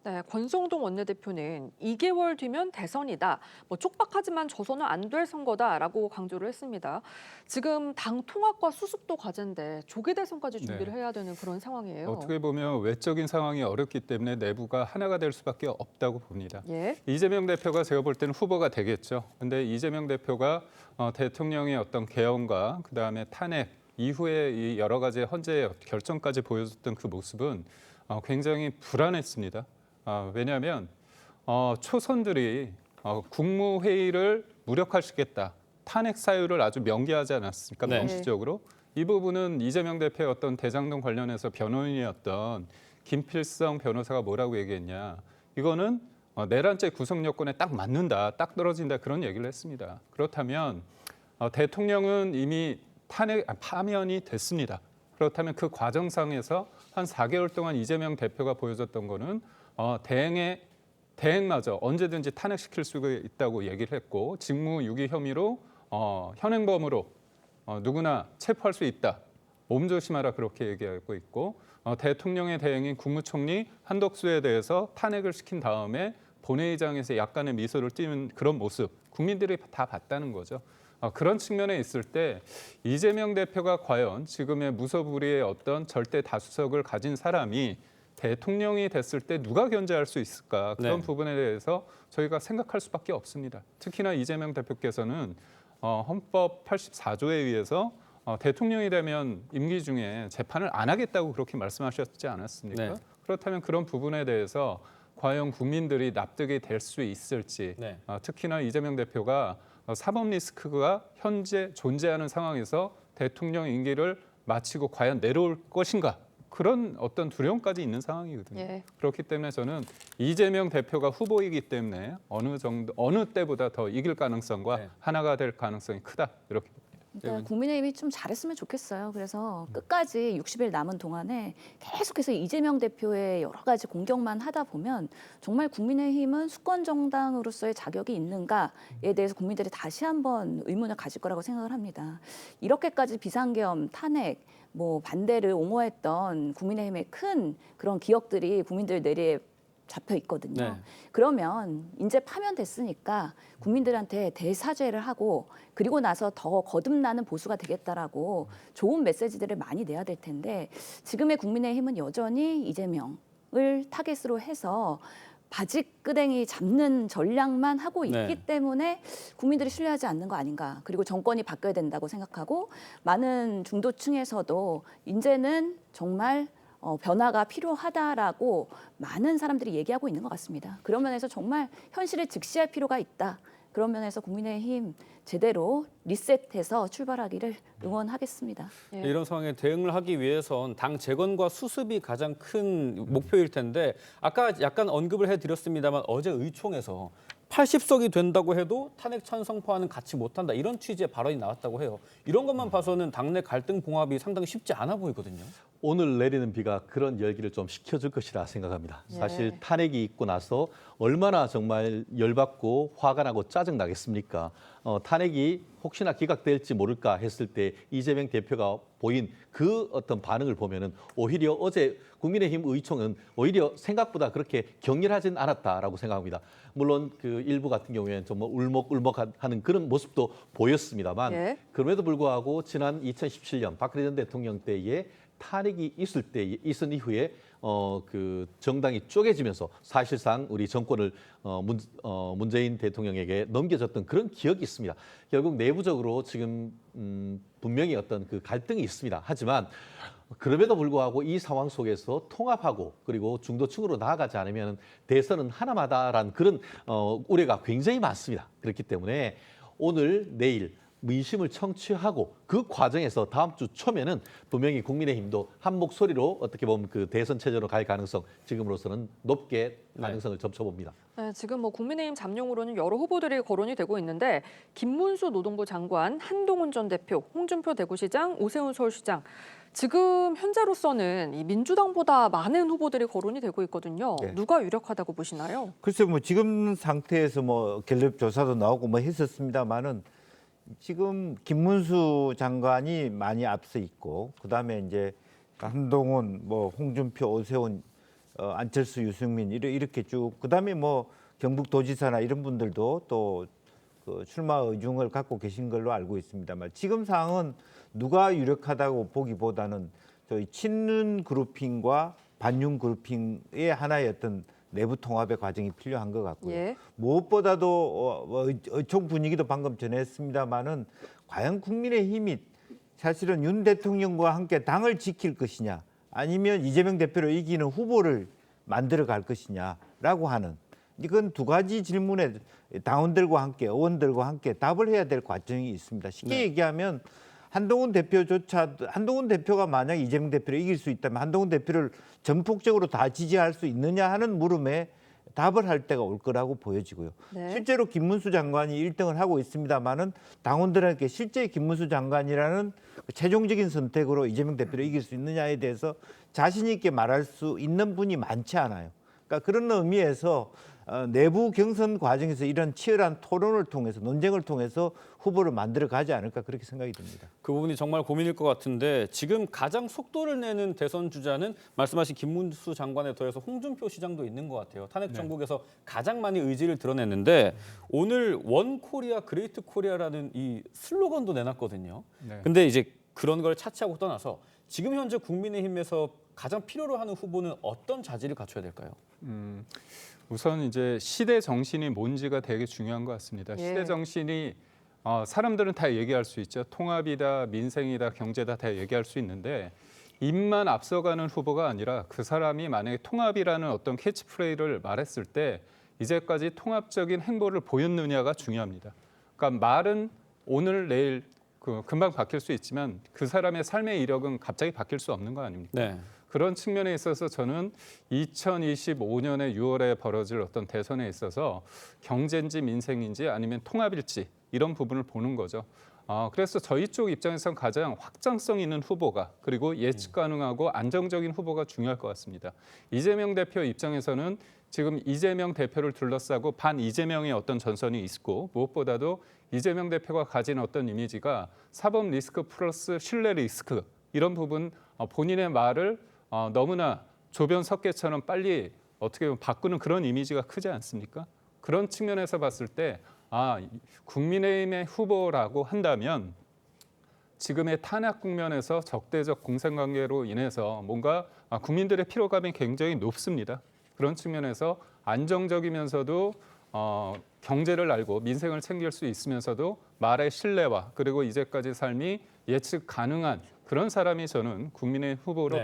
네, 권성동 원내대표는 2개월 뒤면 대선이다. 촉박하지만 져서는 안 될 선거다라고 강조를 했습니다. 지금 당 통합과 수습도 과제인데 조기 대선까지 준비를 해야 되는 그런 상황이에요. 어떻게 보면 외적인 상황이 어렵기 때문에 내부가 하나가 될 수밖에 없다고 봅니다. 예. 이재명 대표가 제가 볼 때는 후보가 되겠죠. 근데 이재명 대표가 대통령의 어떤 개헌과 그다음에 탄핵 이후에 이 여러 가지 헌재 결정까지 보여줬던 그 모습은 굉장히 불안했습니다. 왜냐하면 초선들이 국무회의를 무력화시켰다. 탄핵 사유를 아주 명기하지 않았습니까? 네. 명시적으로. 이 부분은 이재명 대표의 어떤 대장동 관련해서 변호인이었던 김필성 변호사가 뭐라고 얘기했냐. 이거는 내란죄 구성 요건에 딱 맞는다, 딱 떨어진다 그런 얘기를 했습니다. 그렇다면 대통령은 이미 파면이 됐습니다. 그렇다면 그 과정상에서 한 4개월 동안 이재명 대표가 보여줬던 거는 대행마저 언제든지 탄핵시킬 수 있다고 얘기를 했고 직무유기 혐의로 현행범으로 누구나 체포할 수 있다. 몸조심하라 그렇게 얘기하고 있고 대통령의 대행인 국무총리 한덕수에 대해서 탄핵을 시킨 다음에 본회의장에서 약간의 미소를 띄는 그런 모습 국민들이 다 봤다는 거죠. 그런 측면에 있을 때 이재명 대표가 과연 지금의 무소불위의 어떤 절대 다수석을 가진 사람이 대통령이 됐을 때 누가 견제할 수 있을까? 그런 부분에 대해서 저희가 생각할 수밖에 없습니다. 특히나 이재명 대표께서는 헌법 84조에 의해서 대통령이 되면 임기 중에 재판을 안 하겠다고 그렇게 말씀하셨지 않았습니까? 그렇다면 그런 부분에 대해서 과연 국민들이 납득이 될 수 있을지, 특히나 이재명 대표가 사법 리스크가 현재 존재하는 상황에서 대통령 임기를 마치고 과연 내려올 것인가? 그런 어떤 두려움까지 있는 상황이거든요. 그렇기 때문에 저는 이재명 대표가 후보이기 때문에 어느 때보다 더 이길 가능성과 하나가 될 가능성이 크다 이렇게 봅니다. 그러니까 국민의힘이 좀 잘했으면 좋겠어요. 그래서 끝까지 60일 남은 동안에 계속해서 이재명 대표의 여러 가지 공격만 하다 보면 정말 국민의힘은 수권 정당으로서의 자격이 있는가에 대해서 국민들이 다시 한번 의문을 가질 거라고 생각을 합니다. 이렇게까지 비상계엄, 탄핵, 반대를 옹호했던 국민의힘의 큰 그런 기억들이 국민들 뇌리에 잡혀 있거든요. 그러면 이제 파면됐으니까 국민들한테 대사죄를 하고 그리고 나서 더 거듭나는 보수가 되겠다라고 좋은 메시지들을 많이 내야 될 텐데 지금의 국민의힘은 여전히 이재명을 타겟으로 해서 바지끄댕이 잡는 전략만 하고 있기 때문에 국민들이 신뢰하지 않는 거 아닌가. 그리고 정권이 바뀌어야 된다고 생각하고 많은 중도층에서도 이제는 정말 변화가 필요하다라고 많은 사람들이 얘기하고 있는 것 같습니다. 그런 면에서 정말 현실을 직시할 필요가 있다. 그런 면에서 국민의힘 제대로 리셋해서 출발하기를 응원하겠습니다. 이런 상황에 대응을 하기 위해선 당 재건과 수습이 가장 큰 목표일 텐데 아까 약간 언급을 해드렸습니다만 어제 의총에서 80석이 된다고 해도 탄핵 찬성파와는 같이 못한다 이런 취지의 발언이 나왔다고 해요. 이런 것만 봐서는 당내 갈등 봉합이 상당히 쉽지 않아 보이거든요. 오늘 내리는 비가 그런 열기를 좀 식혀줄 것이라 생각합니다. 사실 탄핵이 있고 나서 얼마나 정말 열받고 화가 나고 짜증나겠습니까? 탄핵이 혹시나 기각될지 모를까 했을 때 이재명 대표가 보인 그 어떤 반응을 보면은 오히려 어제 국민의힘 의총은 오히려 생각보다 그렇게 격렬하진 않았다라고 생각합니다. 물론 그 일부 같은 경우에는 좀 울먹울먹하는 그런 모습도 보였습니다만 그럼에도 불구하고 지난 2017년 박근혜 전 대통령 때에 탄핵이 있은 이후에 그 정당이 쪼개지면서 사실상 우리 정권을 문재인 대통령에게 넘겨졌던 그런 기억이 있습니다. 결국 내부적으로 지금 분명히 어떤 그 갈등이 있습니다. 하지만 그럼에도 불구하고 이 상황 속에서 통합하고 그리고 중도층으로 나아가지 않으면 대선은 하나마다라는 그런 우려가 굉장히 많습니다. 그렇기 때문에 오늘 내일 민심을 청취하고 그 과정에서 다음 주 초면은 분명히 국민의힘도 한 목소리로 어떻게 보면 그 대선 체제로 갈 가능성 지금으로서는 높게 가능성을 점쳐봅니다. 지금 국민의힘 잠룡으로는 여러 후보들이 거론이 되고 있는데 김문수 노동부 장관, 한동훈 전 대표, 홍준표 대구시장, 오세훈 서울시장 지금 현재로서는 이 민주당보다 많은 후보들이 거론이 되고 있거든요. 누가 유력하다고 보시나요? 글쎄 지금 상태에서 갤럽 조사도 나오고 했었습니다만은 지금 김문수 장관이 많이 앞서 있고 그다음에 이제 한동훈, 홍준표, 오세훈, 안철수, 유승민 이렇게 쭉 그다음에 경북도지사나 이런 분들도 또 그 출마 의중을 갖고 계신 걸로 알고 있습니다만 지금 상황은 누가 유력하다고 보기보다는 저희 친윤 그룹핑과 반윤 그룹핑의 하나의 어떤 내부 통합의 과정이 필요한 것 같고요. 무엇보다도 의총 분위기도 방금 전했습니다마는 과연 국민의힘이 사실은 윤 대통령과 함께 당을 지킬 것이냐 아니면 이재명 대표를 이기는 후보를 만들어 갈 것이냐라고 하는 이건 두 가지 질문에 당원들과 함께 의원들과 함께 답을 해야 될 과정이 있습니다. 쉽게 얘기하면 한동훈 대표가 만약 이재명 대표를 이길 수 있다면 한동훈 대표를 전폭적으로 다 지지할 수 있느냐 하는 물음에 답을 할 때가 올 거라고 보여지고요. 실제로 김문수 장관이 1등을 하고 있습니다마는 당원들에게 실제 김문수 장관이라는 최종적인 선택으로 이재명 대표를 이길 수 있느냐에 대해서 자신 있게 말할 수 있는 분이 많지 않아요. 그러니까 그런 의미에서 내부 경선 과정에서 이런 치열한 토론을 통해서 논쟁을 통해서 후보를 만들어 가지 않을까 그렇게 생각이 듭니다. 그 부분이 정말 고민일 것 같은데 지금 가장 속도를 내는 대선 주자는 말씀하신 김문수 장관에 더해서 홍준표 시장도 있는 것 같아요. 탄핵 정국에서 가장 많이 의지를 드러냈는데 오늘 원 코리아 그레이트 코리아라는 이 슬로건도 내놨거든요. 근데 이제 그런 걸 차치하고 떠나서 지금 현재 국민의힘에서 가장 필요로 하는 후보는 어떤 자질을 갖춰야 될까요? 우선 이제 시대 정신이 뭔지가 되게 중요한 것 같습니다. 시대 정신이 사람들은 다 얘기할 수 있죠. 통합이다, 민생이다, 경제다 다 얘기할 수 있는데 입만 앞서가는 후보가 아니라 그 사람이 만약에 통합이라는 어떤 캐치프레이를 말했을 때 이제까지 통합적인 행보를 보였느냐가 중요합니다. 그러니까 말은 오늘 내일 금방 바뀔 수 있지만 그 사람의 삶의 이력은 갑자기 바뀔 수 없는 거 아닙니까? 네. 그런 측면에 있어서 저는 2025년에 6월에 벌어질 어떤 대선에 있어서 경제인지 민생인지 아니면 통합일지 이런 부분을 보는 거죠. 그래서 저희 쪽 입장에서는 가장 확장성 있는 후보가 그리고 예측 가능하고 안정적인 후보가 중요할 것 같습니다. 이재명 대표 입장에서는 지금 이재명 대표를 둘러싸고 반 이재명의 어떤 전선이 있고 무엇보다도 이재명 대표가 가진 어떤 이미지가 사법 리스크 플러스 신뢰 리스크 이런 부분 본인의 말을 너무나 조변 석계처럼 빨리 어떻게 보면 바꾸는 그런 이미지가 크지 않습니까? 그런 측면에서 봤을 때 국민의힘의 후보라고 한다면 지금의 탄핵 국면에서 적대적 공생관계로 인해서 뭔가 국민들의 피로감이 굉장히 높습니다. 그런 측면에서 안정적이면서도 경제를 알고 민생을 챙길 수 있으면서도 말의 신뢰와 그리고 이제까지 삶이 예측 가능한 그런 사람이 저는 국민의 후보로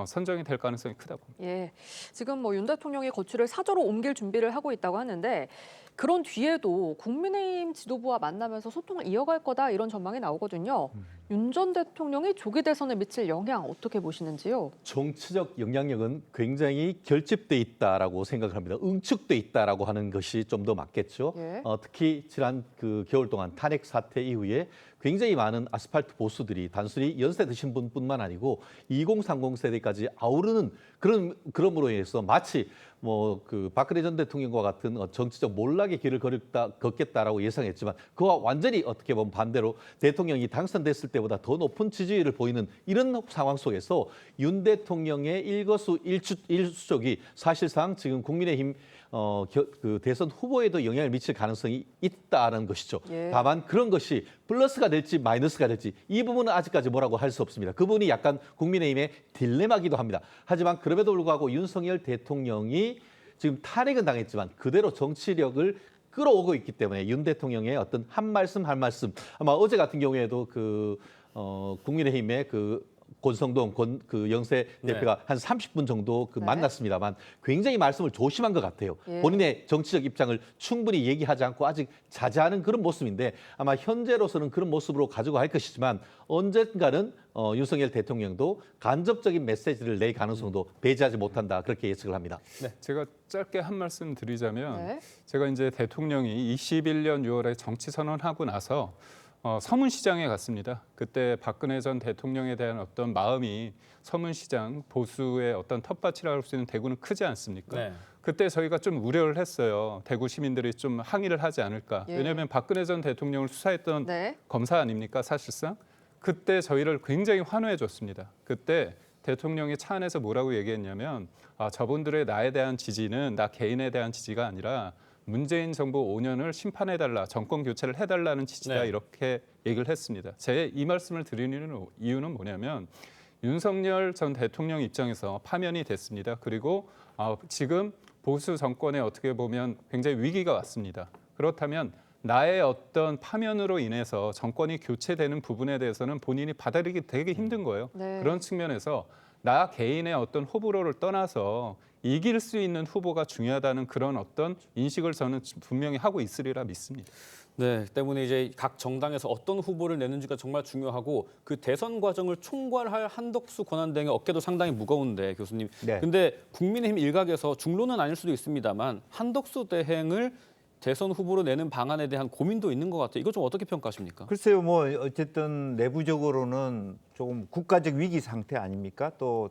선정이 될 가능성이 크다고 봅니다. 예, 지금 윤 대통령이 거취를 사저로 옮길 준비를 하고 있다고 하는데 그런 뒤에도 국민의힘 지도부와 만나면서 소통을 이어갈 거다 이런 전망이 나오거든요. 윤 전 대통령이 조기 대선에 미칠 영향 어떻게 보시는지요? 정치적 영향력은 굉장히 결집돼 있다라고 생각을 합니다. 응축돼 있다라고 하는 것이 좀 더 맞겠죠. 특히 지난 겨울 동안 탄핵 사태 이후에 굉장히 많은 아스팔트 보수들이 단순히 연세 드신 분뿐만 아니고 2030 세대까지 아우르는 그럼으로 인해서 마치 박근혜 전 대통령과 같은 정치적 몰락의 길을 걷겠다라고 예상했지만 그와 완전히 어떻게 보면 반대로 대통령이 당선됐을 때보다 더 높은 지지율을 보이는 이런 상황 속에서 윤 대통령의 일거수일투족이 사실상 지금 국민의힘 대선 후보에도 영향을 미칠 가능성이 있다는 것이죠. 다만 그런 것이 플러스가 될지 마이너스가 될지 이 부분은 아직까지 뭐라고 할 수 없습니다. 그 부분이 약간 국민의힘의 딜레마기도 합니다. 하지만 그럼에도 불구하고 윤석열 대통령이 지금 탄핵은 당했지만 그대로 정치력을 끌어오고 있기 때문에 윤 대통령의 어떤 한 말씀 아마 어제 같은 경우에도 국민의힘의 권성동 영세 대표가 한 30분 정도 만났습니다만 굉장히 말씀을 조심한 것 같아요. 본인의 정치적 입장을 충분히 얘기하지 않고 아직 자제하는 그런 모습인데 아마 현재로서는 그런 모습으로 가지고 갈 것이지만 언젠가는 윤석열 대통령도 간접적인 메시지를 낼 가능성도 배제하지 못한다 그렇게 예측을 합니다. 네, 제가 짧게 한 말씀 드리자면 제가 이제 대통령이 21년 6월에 정치 선언하고 나서 서문시장에 갔습니다. 그때 박근혜 전 대통령에 대한 어떤 마음이 서문시장 보수의 어떤 텃밭이라고 할 수 있는 대구는 크지 않습니까? 그때 저희가 좀 우려를 했어요. 대구 시민들이 좀 항의를 하지 않을까. 왜냐하면 박근혜 전 대통령을 수사했던 검사 아닙니까 사실상. 그때 저희를 굉장히 환호해 줬습니다. 그때 대통령이 차 안에서 뭐라고 얘기했냐면 저분들의 나에 대한 지지는 나 개인에 대한 지지가 아니라 문재인 정부 5년을 심판해달라, 정권 교체를 해달라는 지지다 이렇게 얘기를 했습니다. 제 이 말씀을 드리는 이유는 뭐냐면 윤석열 전 대통령 입장에서 파면이 됐습니다. 그리고 지금 보수 정권에 어떻게 보면 굉장히 위기가 왔습니다. 그렇다면 나의 어떤 파면으로 인해서 정권이 교체되는 부분에 대해서는 본인이 받아들이기 되게 힘든 거예요. 그런 측면에서 나 개인의 어떤 호불호를 떠나서 이길 수 있는 후보가 중요하다는 그런 어떤 인식을 저는 분명히 하고 있으리라 믿습니다. 네, 때문에 이제 각 정당에서 어떤 후보를 내는지가 정말 중요하고 그 대선 과정을 총괄할 한덕수 권한대행의 어깨도 상당히 무거운데 교수님. 근데 국민의힘 일각에서 중론은 아닐 수도 있습니다만 한덕수 대행을 대선 후보로 내는 방안에 대한 고민도 있는 것 같아요. 이거 좀 어떻게 평가하십니까? 글쎄요, 어쨌든 내부적으로는 조금 국가적 위기 상태 아닙니까? 또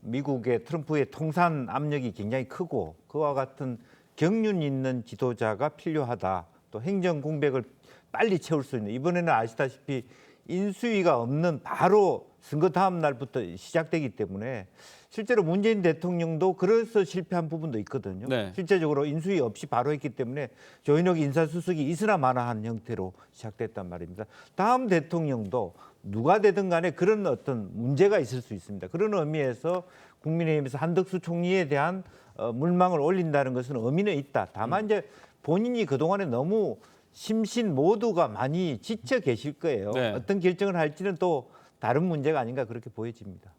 미국의 트럼프의 통산 압력이 굉장히 크고 그와 같은 경륜 있는 지도자가 필요하다. 또 행정 공백을 빨리 채울 수 있는, 이번에는 아시다시피 인수위가 없는 바로 선거 다음 날부터 시작되기 때문에 실제로 문재인 대통령도 그래서 실패한 부분도 있거든요. 네. 실제적으로 인수위 없이 바로 했기 때문에 조인혁 인사수석이 있으나 마나한 형태로 시작됐단 말입니다. 다음 대통령도 누가 되든 간에 그런 어떤 문제가 있을 수 있습니다. 그런 의미에서 국민의힘에서 한덕수 총리에 대한 물망을 올린다는 것은 의미는 있다. 다만 이제 본인이 그동안에 너무 심신 모두가 많이 지쳐 계실 거예요. 네. 어떤 결정을 할지는 또 다른 문제가 아닌가 그렇게 보여집니다.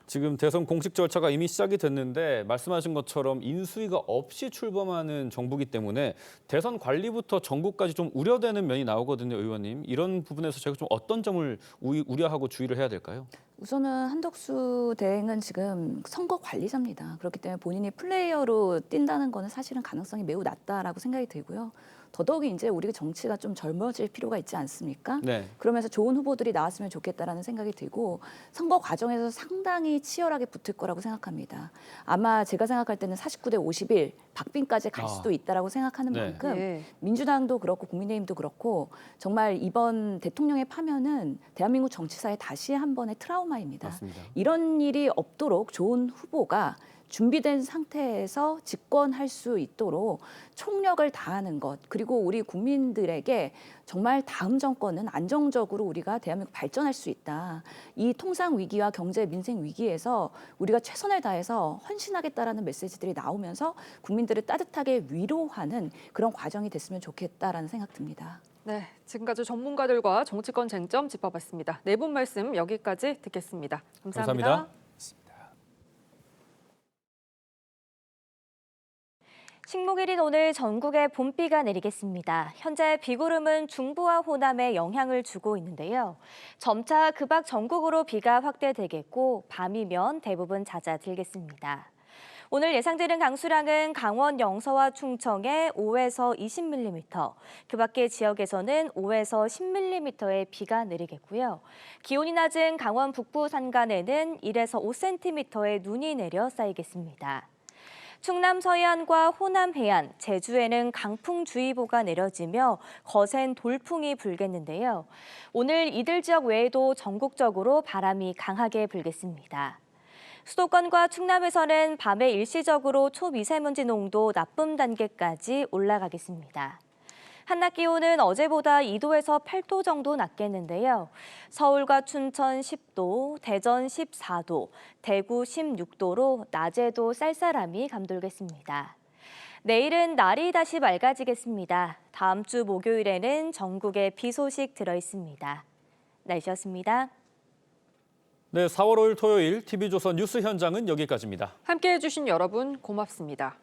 지금 대선 공식 절차가 이미 시작이 됐는데 말씀하신 것처럼 인수위가 없이 출범하는 정부기 때문에 대선 관리부터 정국까지 좀 우려되는 면이 나오거든요, 의원님. 이런 부분에서 제가 좀 어떤 점을 우려하고 주의를 해야 될까요? 우선은 한덕수 대행은 지금 선거 관리자입니다. 그렇기 때문에 본인이 플레이어로 뛴다는 거는 사실은 가능성이 매우 낮다라고 생각이 들고요. 더더욱이 이제 우리 정치가 좀 젊어질 필요가 있지 않습니까? 네. 그러면서 좋은 후보들이 나왔으면 좋겠다라는 생각이 들고 선거 과정에서 상당히 치열하게 붙을 거라고 생각합니다. 아마 제가 생각할 때는 49대 51, 박빙까지 갈 수도 있다라고 생각하는 네. 만큼 네. 민주당도 그렇고 국민의힘도 그렇고 정말 이번 대통령의 파면은 대한민국 정치사에 다시 한 번의 트라우마입니다. 맞습니다. 이런 일이 없도록 좋은 후보가 준비된 상태에서 집권할 수 있도록 총력을 다하는 것, 그리고 우리 국민들에게 정말 다음 정권은 안정적으로 우리가 대한민국 발전할 수 있다. 이 통상 위기와 경제 민생 위기에서 우리가 최선을 다해서 헌신하겠다라는 메시지들이 나오면서 국민들을 따뜻하게 위로하는 그런 과정이 됐으면 좋겠다라는 생각 듭니다. 네, 지금까지 전문가들과 정치권 쟁점 짚어봤습니다. 네 분 말씀 여기까지 듣겠습니다. 감사합니다. 감사합니다. 식목일인 오늘 전국에 봄비가 내리겠습니다. 현재 비구름은 중부와 호남에 영향을 주고 있는데요. 점차 그 밖 전국으로 비가 확대되겠고 밤이면 대부분 잦아들겠습니다. 오늘 예상되는 강수량은 강원 영서와 충청에 5에서 20mm, 그 밖의 지역에서는 5에서 10mm의 비가 내리겠고요. 기온이 낮은 강원 북부 산간에는 1에서 5cm의 눈이 내려 쌓이겠습니다. 충남 서해안과 호남 해안, 제주에는 강풍주의보가 내려지며 거센 돌풍이 불겠는데요. 오늘 이들 지역 외에도 전국적으로 바람이 강하게 불겠습니다. 수도권과 충남에서는 밤에 일시적으로 초미세먼지 농도 나쁨 단계까지 올라가겠습니다. 한낮 기온은 어제보다 2도에서 8도 정도 낮겠는데요. 서울과 춘천 10도, 대전 14도, 대구 16도로 낮에도 쌀쌀함이 감돌겠습니다. 내일은 날이 다시 맑아지겠습니다. 다음 주 목요일에는 전국에 비 소식 들어있습니다. 날씨였습니다. 네, 4월 5일 토요일 TV조선 뉴스 현장은 여기까지입니다. 함께해 주신 여러분 고맙습니다.